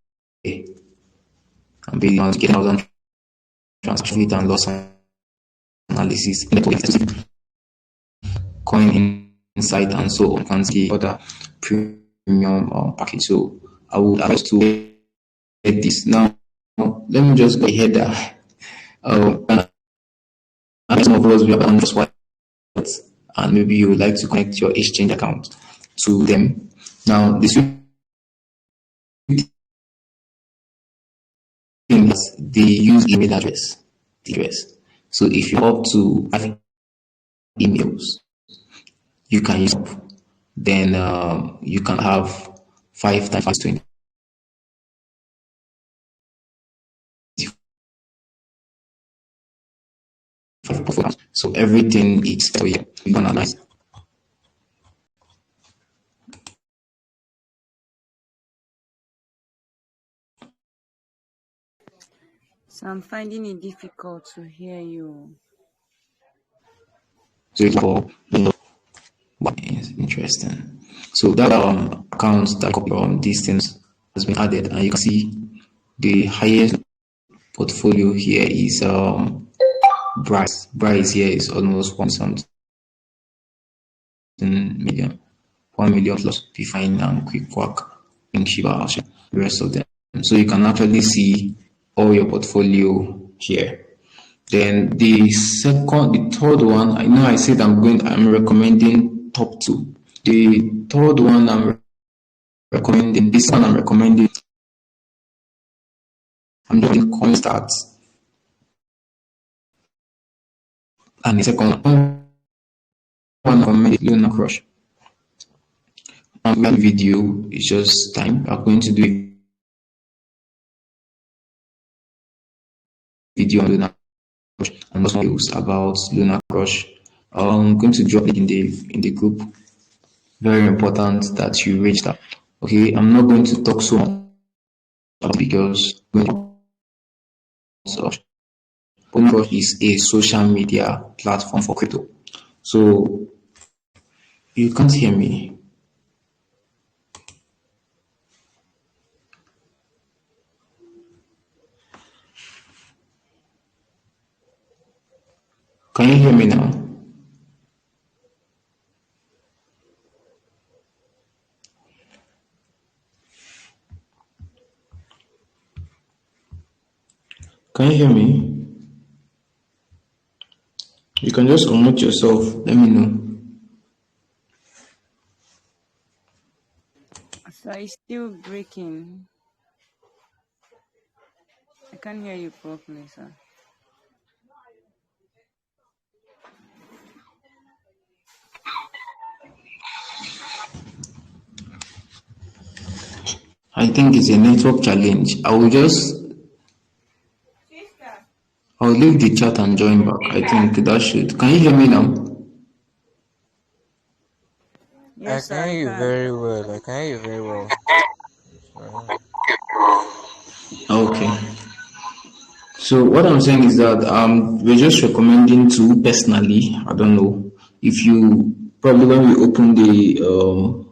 and pay on get 1000 transaction and loss analysis, coin insight, and so on. You can see other premium package. So I would advise to get this. Now, let me just go ahead. Some of us we have on just what, and maybe you would like to connect your exchange account to them. Now, this thing is they use email address. So if you opt to have emails, you can use then you can have 5 times 20. So everything is for you. You can analyze. So I'm finding it difficult to hear you. So for is interesting. So that account that copy these things has been added, and you can see the highest portfolio here is Bryce. Bryce here is almost 1 million, 1 million plus Pfine and Quick Quack, Pink Shiba, the rest of them. So you can actually see all your portfolio here. Then the third one, I know I said I'm recommending top 2. The third one I'm recommending, I'm doing CoinStats. And the second one I'm recommending Luna Crush. That video is just time. I'm going to do a video on Luna Crush and also news about Luna Crush. I'm going to drop it in the group. Very important that you register. Okay, I'm not going to talk so much because Crush is a social media platform for crypto. So you can't hear me. Can you hear me now? Can you hear me? You can just unmute yourself. Let me know. So it's still breaking. I can't hear you properly, sir. I think it's a network challenge. I'll leave the chat and join back. I think that should. Can you hear me now? Yes, I can hear you very well. Okay. So what I'm saying is that we're just recommending to personally. I don't know if you probably when we open the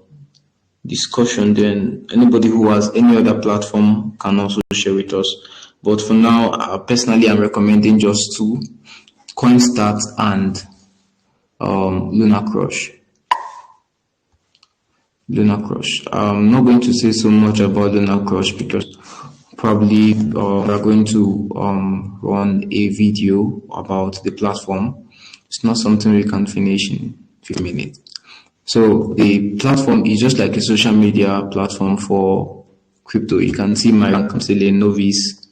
discussion, then anybody who has any other platform can also share with us. But for now, personally, I'm recommending just 2: CoinStats and Luna Crush. Lunar Crush. I'm not going to say so much about Lunar Crush because probably we're going to run a video about the platform. It's not something we can finish in 2 minutes. So the platform is just like a social media platform for crypto. You can see my rank. I'm still a novice,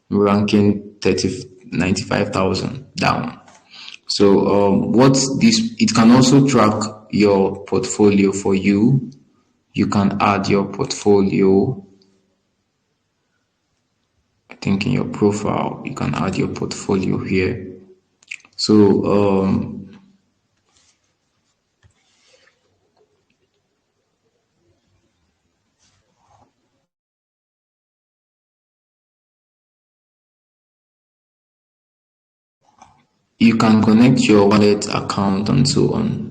ranking 95,000 down. So what this, it can also track your portfolio for you. You can add your portfolio. I think in your profile you can add your portfolio here. So you can connect your wallet account and so on.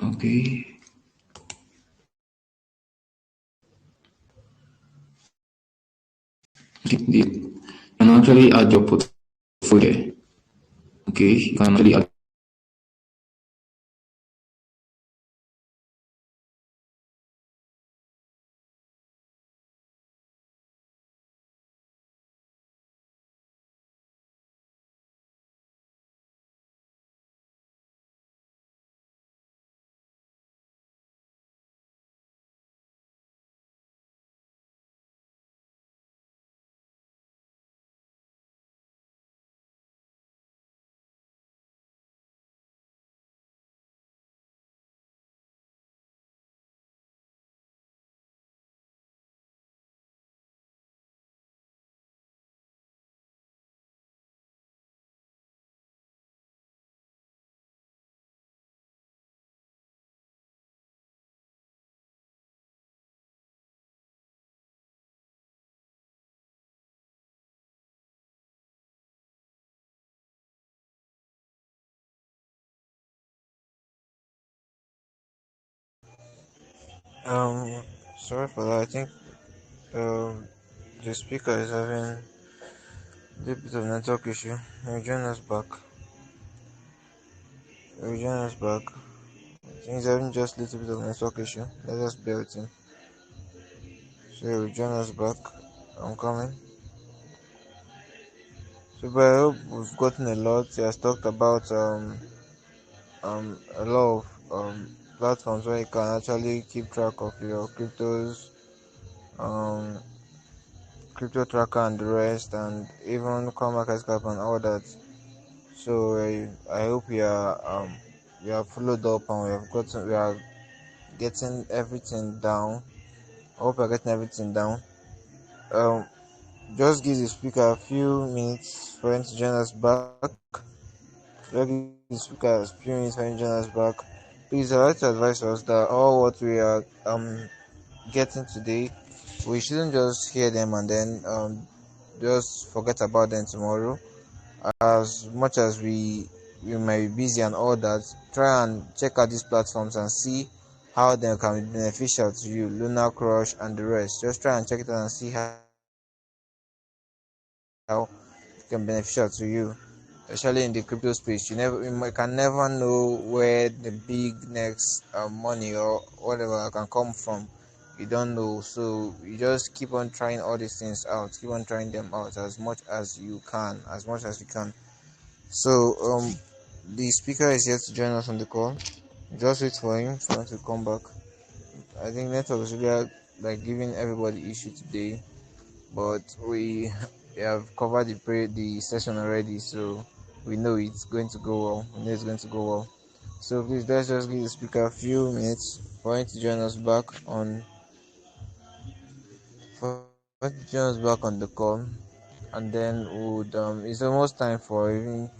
Okay. You can actually add your portfolio. Okay, you can actually add Um, Sorry for that. I think the speaker is having a little bit of network issue. Will you join us back? Will you join us back? I think he's having just a little bit of network issue. Let us bear with him. So will you join us back? I'm coming. So, but I hope we've gotten a lot. He has talked about a lot of platforms where you can actually keep track of your cryptos, um crypto tracker and the rest, and even CoinMarketCap and all that. So I hope we have followed up and we are getting everything down. I hope we're getting everything down. Um, just give the speaker a few minutes for him to join us back. Just give the speaker a few minutes for him to join us back. Please, I'd like to advise us that all what we are getting today, we shouldn't just hear them and then just forget about them tomorrow. As much as we might be busy and all that, try and check out these platforms and see how they can be beneficial to you. Lunar Crush and the rest, just try and check it out and see how it can be beneficial to you, especially in the crypto space. Can never know where the big next money or whatever can come from. You don't know, so you just keep on trying all these things out, keep on trying them out as much as you can, so the speaker is here to join us on the call. Just wait for him to come back. I think network is really like giving everybody issue today, but we have covered the session already, so we know it's going to go well. We know it's going to go well. So please let's just give the speaker a few minutes for him to join us back on the call, and then would it's almost time for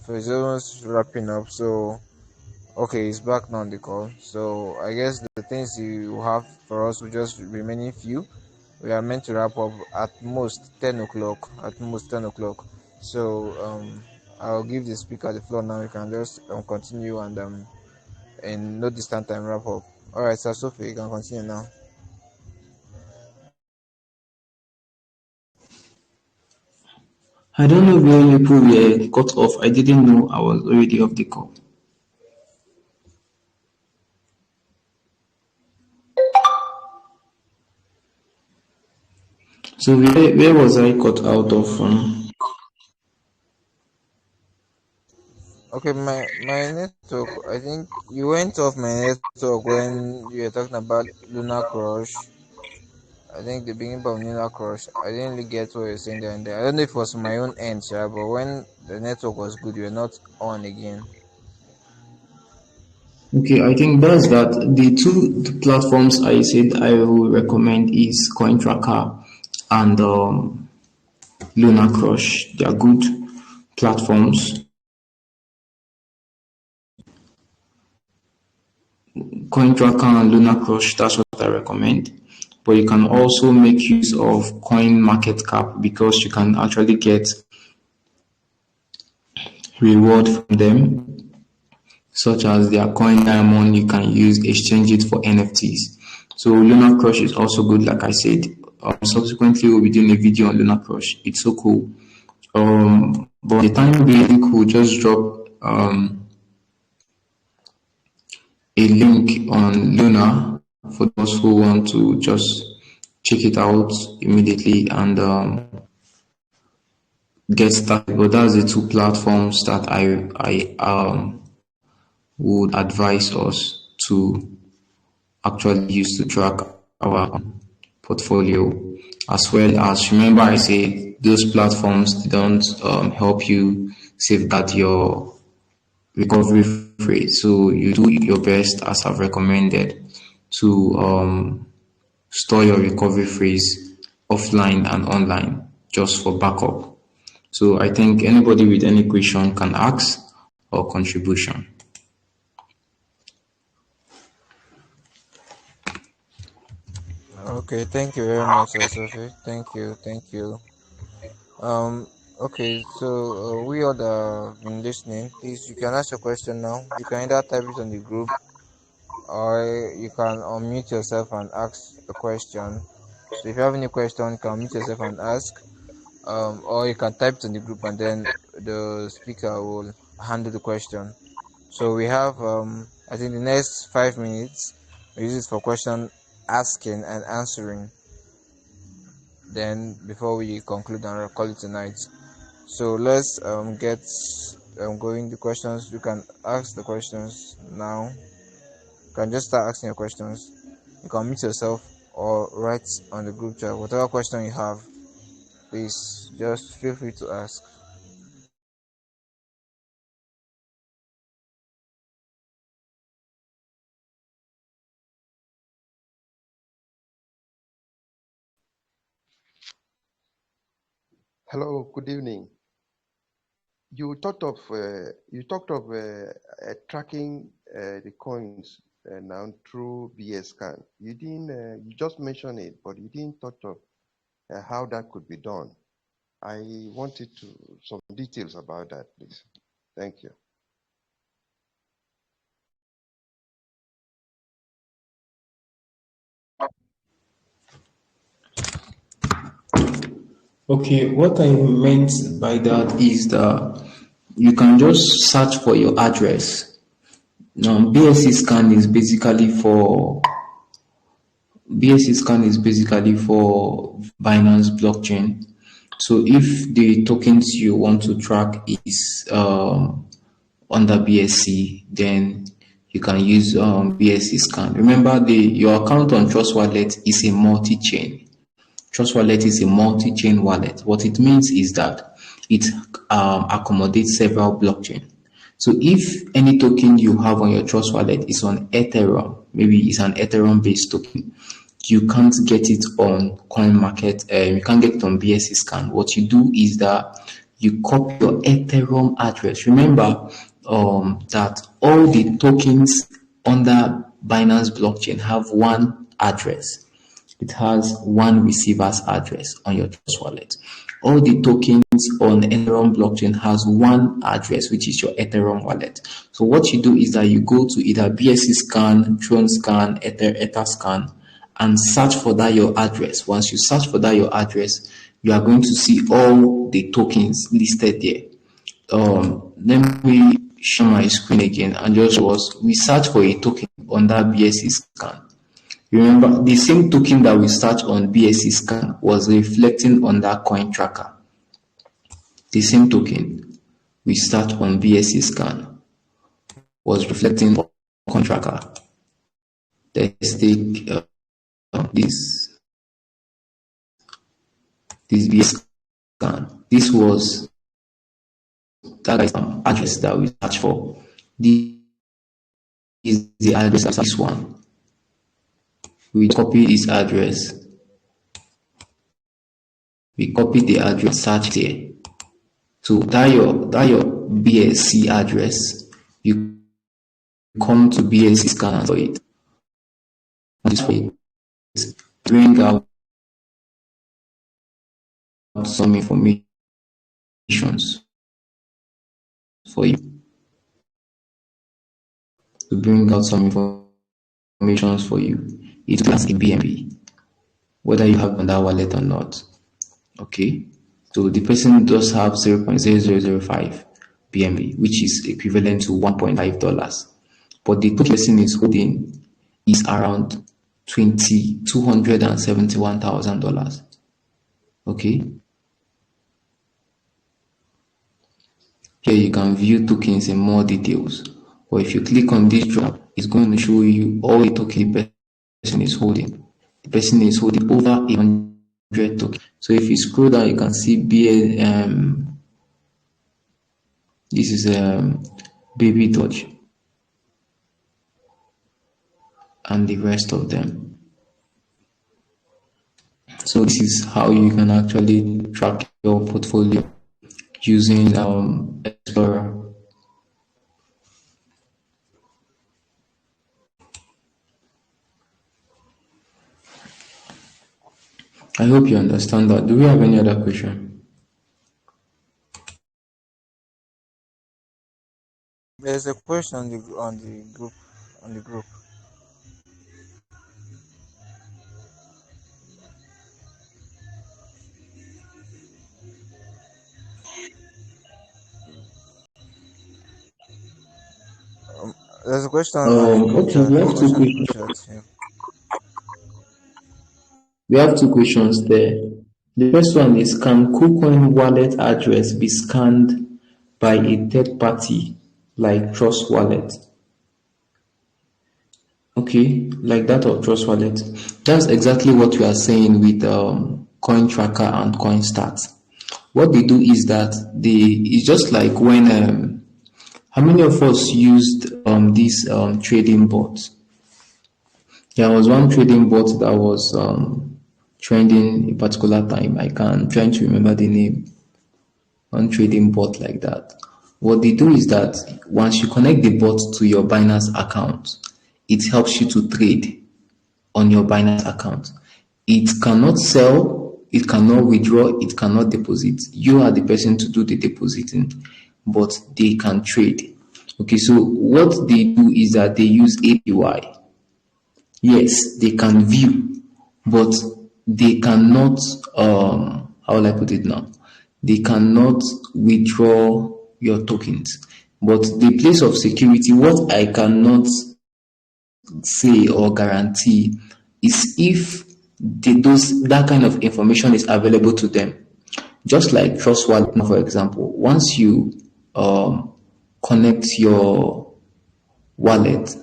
it's almost wrapping up. So okay, he's back now on the call. So I guess the things you have for us will just remaining few. We are meant to wrap up at most 10 o'clock. At most 10 o'clock. So I'll give the speaker the floor now. You can just continue and in no distant time wrap up. All right, Sir Sophie, you can continue now. I don't know where people were cut off. I didn't know I was already off the call. So where was I cut out of from? Okay, my network. I think you went off my network when you were talking about Lunar Crush. I think the beginning of Lunar Crush. I didn't really get what you're saying there and there. I don't know if it was my own end, sure, but when the network was good, you were not on again. Okay, I think that's that. The two platforms I said I will recommend is CoinTracker and Lunar Crush. They are good platforms. CoinTracker and Lunar Crush, that's what I recommend. But you can also make use of Coin Market Cap because you can actually get reward from them, such as their coin diamond. You can use exchange it for NFTs. So Lunar Crush is also good, like I said. Subsequently, we'll be doing a video on Lunar Crush. It's so cool. But the time being, we'll just drop a link on Luna for those who want to just check it out immediately and get started. But that's the two platforms that I would advise us to actually use to track our portfolio. As well as, remember I say those platforms don't help you safeguard your recovery phrase. So you do your best, as I've recommended, to store your recovery phrase offline and online just for backup. So I think anybody with any question can ask or contribution. Okay, thank you very much, Sophie. Thank you. Um, okay, so we all that have been listening, please, you can ask your question now. You can either type it on the group or you can unmute yourself and ask a question. So if you have any question, you can unmute yourself and ask. Or you can type it in the group and then the speaker will handle the question. So we have, I think the next 5 minutes, we use it for question asking and answering. Then before we conclude and call it tonight. So let's get going the questions. You can ask the questions now. You can just start asking your questions. You can mute yourself or write on the group chat whatever question you have. Please just feel free to ask. Hello, good evening. You talked of tracking the coins now through BS scan. You didn't. You just mentioned it, but you didn't touch of how that could be done. I wanted some details about that, please. Thank you. Okay, what I meant by that is that you can just search for your address. Now, BSC scan is basically for Binance blockchain. So if the tokens you want to track is under BSC, then you can use BSC scan. Remember, your account on Trust Wallet is a multi-chain. Trust Wallet is a multi-chain wallet. What it means is that it accommodates several blockchains. So if any token you have on your Trust Wallet is on Ethereum, maybe it's an Ethereum-based token, you can't get it on CoinMarket. You can't get it on BSC scan. What you do is that you copy your Ethereum address. Remember that all the tokens under Binance blockchain have one address. It has one receiver's address on your Trust Wallet. All the tokens on Ethereum blockchain has one address, which is your Ethereum wallet. So what you do is that you go to either BSC scan, Tron scan, Etherscan, and search for that your address. Once you search for that your address, you are going to see all the tokens listed there. Let me share my screen again and just we search for a token on that BSC scan. You remember the same token that we searched on BSC scan was reflecting on that coin tracker. The same token we searched on BSC scan was reflecting on coin tracker. Let's take this BSC scan. This was that address that we searched for. This is the address of this one. We copy this address. We copy the address searched here. So that your BSC address, you come to BSC scan for it. This way, bring out some information for you. To bring out some information for you. It class in BNB, whether you have on that wallet or not. Okay, so the person does have 0.0005 BNB, which is equivalent to $1.5, but the total person is holding is around $271,000. Okay, here you can view tokens in more details, or if you click on this drop, it's going to show you all the tokens the person is holding. The person is holding over 100 tokens. So if you scroll down, you can see this is Baby Doge and the rest of them. So this is how you can actually track your portfolio using Explorer. I hope you understand that. Do we have any other question? There's a question on the group. There's a question on the group Okay, chat. we have two questions. Yeah. We have two questions there. The first one is, can KuCoin wallet address be scanned by a third party like Trust Wallet? Okay, like that of Trust Wallet. That's exactly what we are saying with Coin Tracker and CoinStats. What they do is that it's just like when how many of us used these trading bots? There was one trading bot that was trending a particular time. I'm trying to remember the name. One trading bot like that. What they do is that once you connect the bot to your Binance account, it helps you to trade on your Binance account. It cannot sell, it cannot withdraw, it cannot deposit. You are the person to do the depositing, but they can trade. Okay, so what they do is that they use APY. Yes, they can view, but they cannot, how will I put it now? They cannot withdraw your tokens. But the place of security, what I cannot say or guarantee is if that kind of information is available to them. Just like Trust Wallet, for example, once you connect your wallet,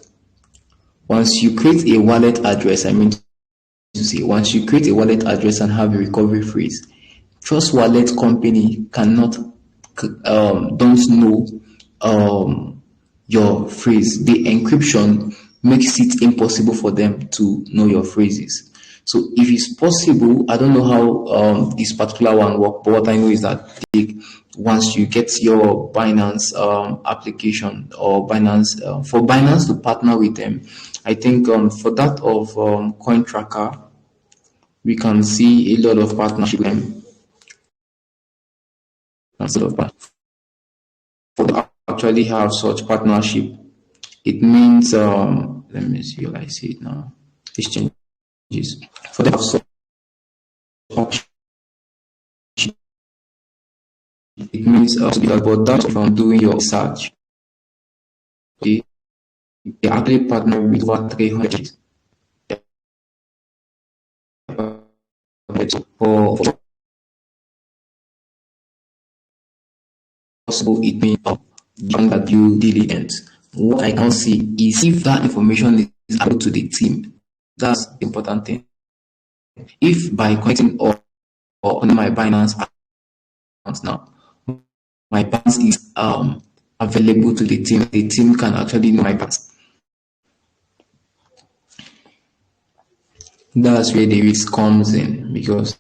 once you create a wallet address, once you create a wallet address and have a recovery phrase, Trust Wallet company cannot, don't know your phrase. The encryption makes it impossible for them to know your phrases. So if it's possible, I don't know how this particular one works, but what I know is that once you get your Binance application or Binance, for Binance to partner with them, I think for that of Coin Tracker, we can see a lot of partnership with them. For actually have such partnership, it means let me see how I see it now. Exchanges for them have such, it means but that's from doing your research. Okay, they actually partner with over 300. for possible it means beyond that due diligence. What I can see is if that information is available to the team. That's the important thing. If by connecting or on my Binance account now, my balance is available to the team can actually know my balance. That's where the risk comes in because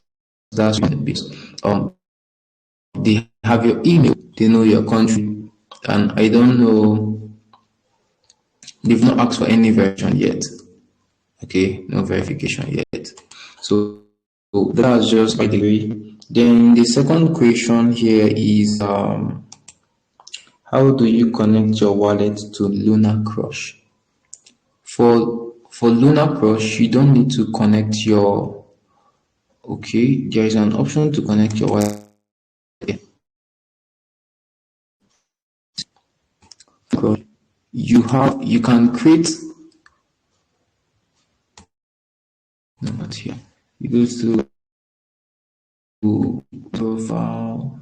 that's when the base. They have your email, they know your country, and I don't know, they've not asked for any version yet. Okay, no verification yet. So that's just by the way. Then the second question here is how do you connect your wallet to Luna Crush? For Luna Crush, you don't need to connect your okay, there is an option to connect your wallet. You can create no not here. You go to profile.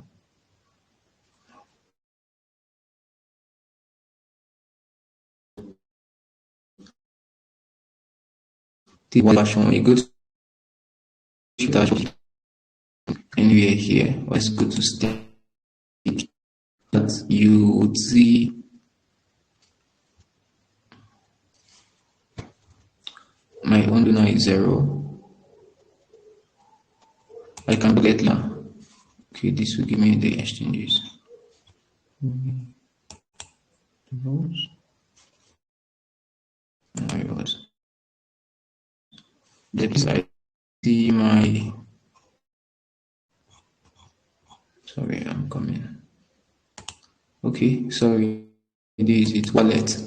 The version you go to dashboard anywhere here. Let's go to stake. That you would see my own Luna is 0. I can get now. Okay, this will give me the exchanges. Those. There it was. That I see my. Sorry, I'm coming. Okay, sorry. This is it. Wallet.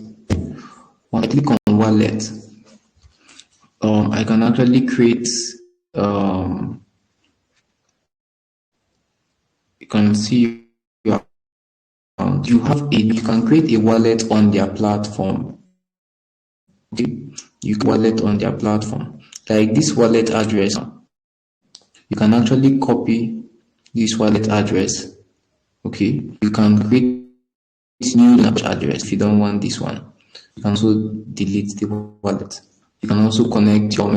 When I click on wallet, I can actually create. You can see your account. You can create a wallet on their platform. Okay, you can wallet on their platform. Like this wallet address, you can actually copy this wallet address. Okay, you can create new address if you don't want this one. You can also delete the wallet. You can also connect your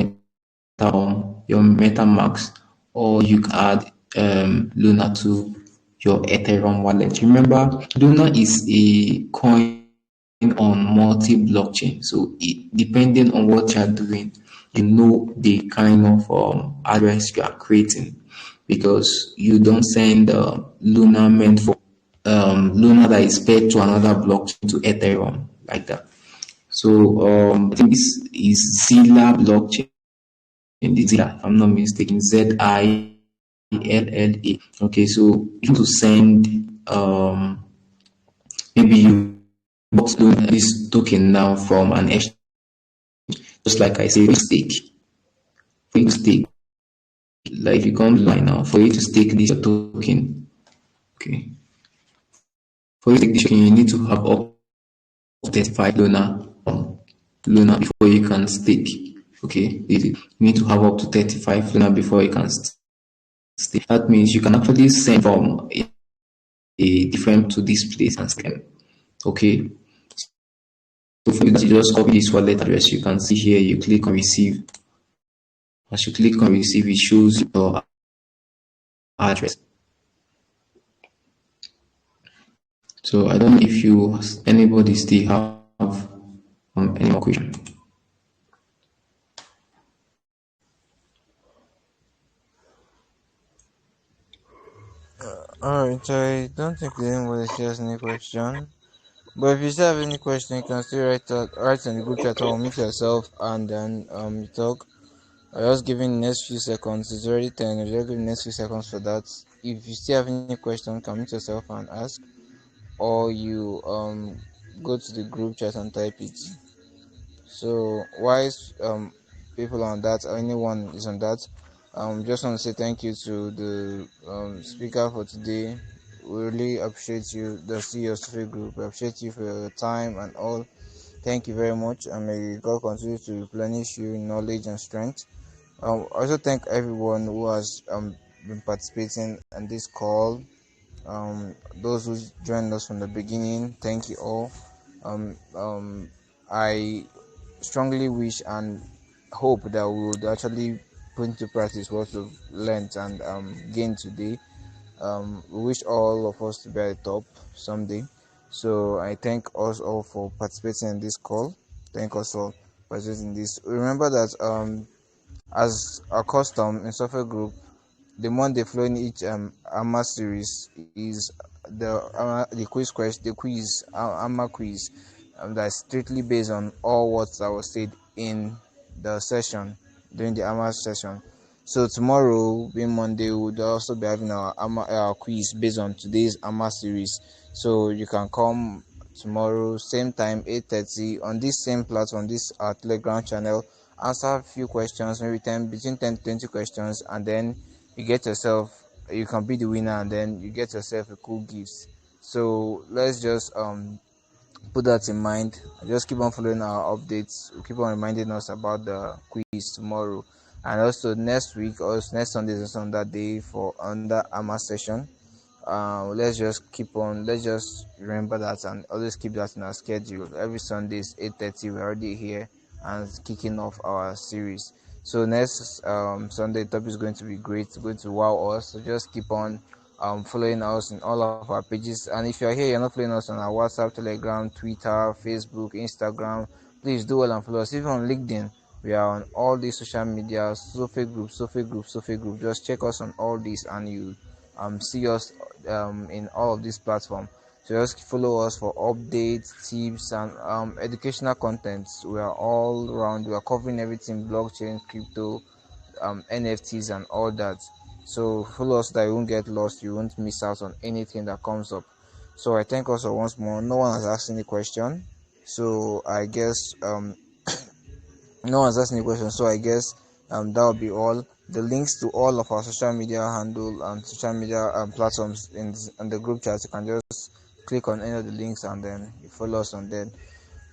MetaMask, or you can add Luna to your Ethereum wallet. Remember, Luna is a coin on multi-blockchain, so depending on what you are doing, you know the kind of address you are creating, because you don't send Luna meant for Luna that is pegged to another blockchain to Ethereum like that. So I think this is Zilla blockchain. Zilla, if I'm not mistaken, Zilla. Okay, so you want to send maybe you bought this token now from an exchange, just like I say, stake. For you to stake, like you come line now, for you to stake this token, okay. For you to stake this token, you need to have up to 35 Luna before you can stake. Okay, you need to have up to 35 Luna before you can stake. That means you can actually send from a different to this place and scan. Okay, so for you to just copy this wallet address, you can see here, you click on receive. As you click on receive, it shows your address. So I don't know if anybody still have any more question. Alright, I don't think anybody has any question. But if you still have any question, you can still write in the group chat or meet yourself and then you talk. I was giving the next few seconds. It's already 10. I'll just give the next few seconds for that. If you still have any question, you can meet yourself and ask, or you go to the group chat and type it. So whilst people on that, or anyone is on that, just want to say thank you to the speaker for today. We really appreciate you, the CEOs Free Group. We appreciate you for your time and all. Thank you very much, and may God continue to replenish you in knowledge and strength. I also thank everyone who has been participating in this call. Those who joined us from the beginning, thank you all. I strongly wish and hope that we would actually put into practice what we've learned and gained today. We wish all of us to be at the top someday. So I thank us all for participating in this call. Thank us all for participating in this. Remember that as a custom in Software Group, the Monday following each AMA series is the quiz question, the quiz AMA quiz that's strictly based on all what I was said in the session during the AMA session. So tomorrow, being Monday, we would also be having our quiz based on today's AMA series. So you can come tomorrow, same time, 8:30 on this same platform, this Telegram channel. Answer a few questions, maybe 10 between 10 to 20 questions, and then you can be the winner, and then you get yourself a cool gift. So let's just put that in mind. Just keep on following our updates. We'll keep on reminding us about the quiz tomorrow, and also next week or next Sunday is on that day for under AMA session. Let's just remember that and always keep that in our schedule. Every Sunday is 8:30. We're already here and kicking off our series. So next Sunday topic is going to be great. It's going to wow us. So just keep on following us in all of our pages. And if you're here, you're not following us on our WhatsApp, Telegram, Twitter, Facebook, Instagram, please do well and follow us. Even on LinkedIn, we are on all these social media, Sophie Group. Just check us on all these and you see us in all of these platforms. So just follow us for updates, tips, and educational contents. We are all around. We are covering everything: blockchain, crypto, NFTs, and all that. So follow us so that you won't get lost. You won't miss out on anything that comes up. So I thank also once more. No one has asked any question. So I guess no one's asking any questions, so I guess that will be all. The links to all of our social media handle and social media platforms in the group chat, you can just click on any of the links and then you follow us on there.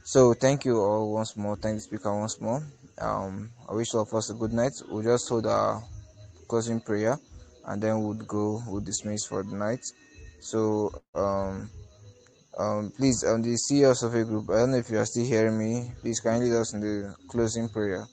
So thank you all once more. Thank the speaker once more. I wish all of us a good night. We'll just hold our closing prayer and then we'll dismiss for the night. So please, the CEO of a group, I don't know if you are still hearing me. Please kindly lead us in the closing prayer.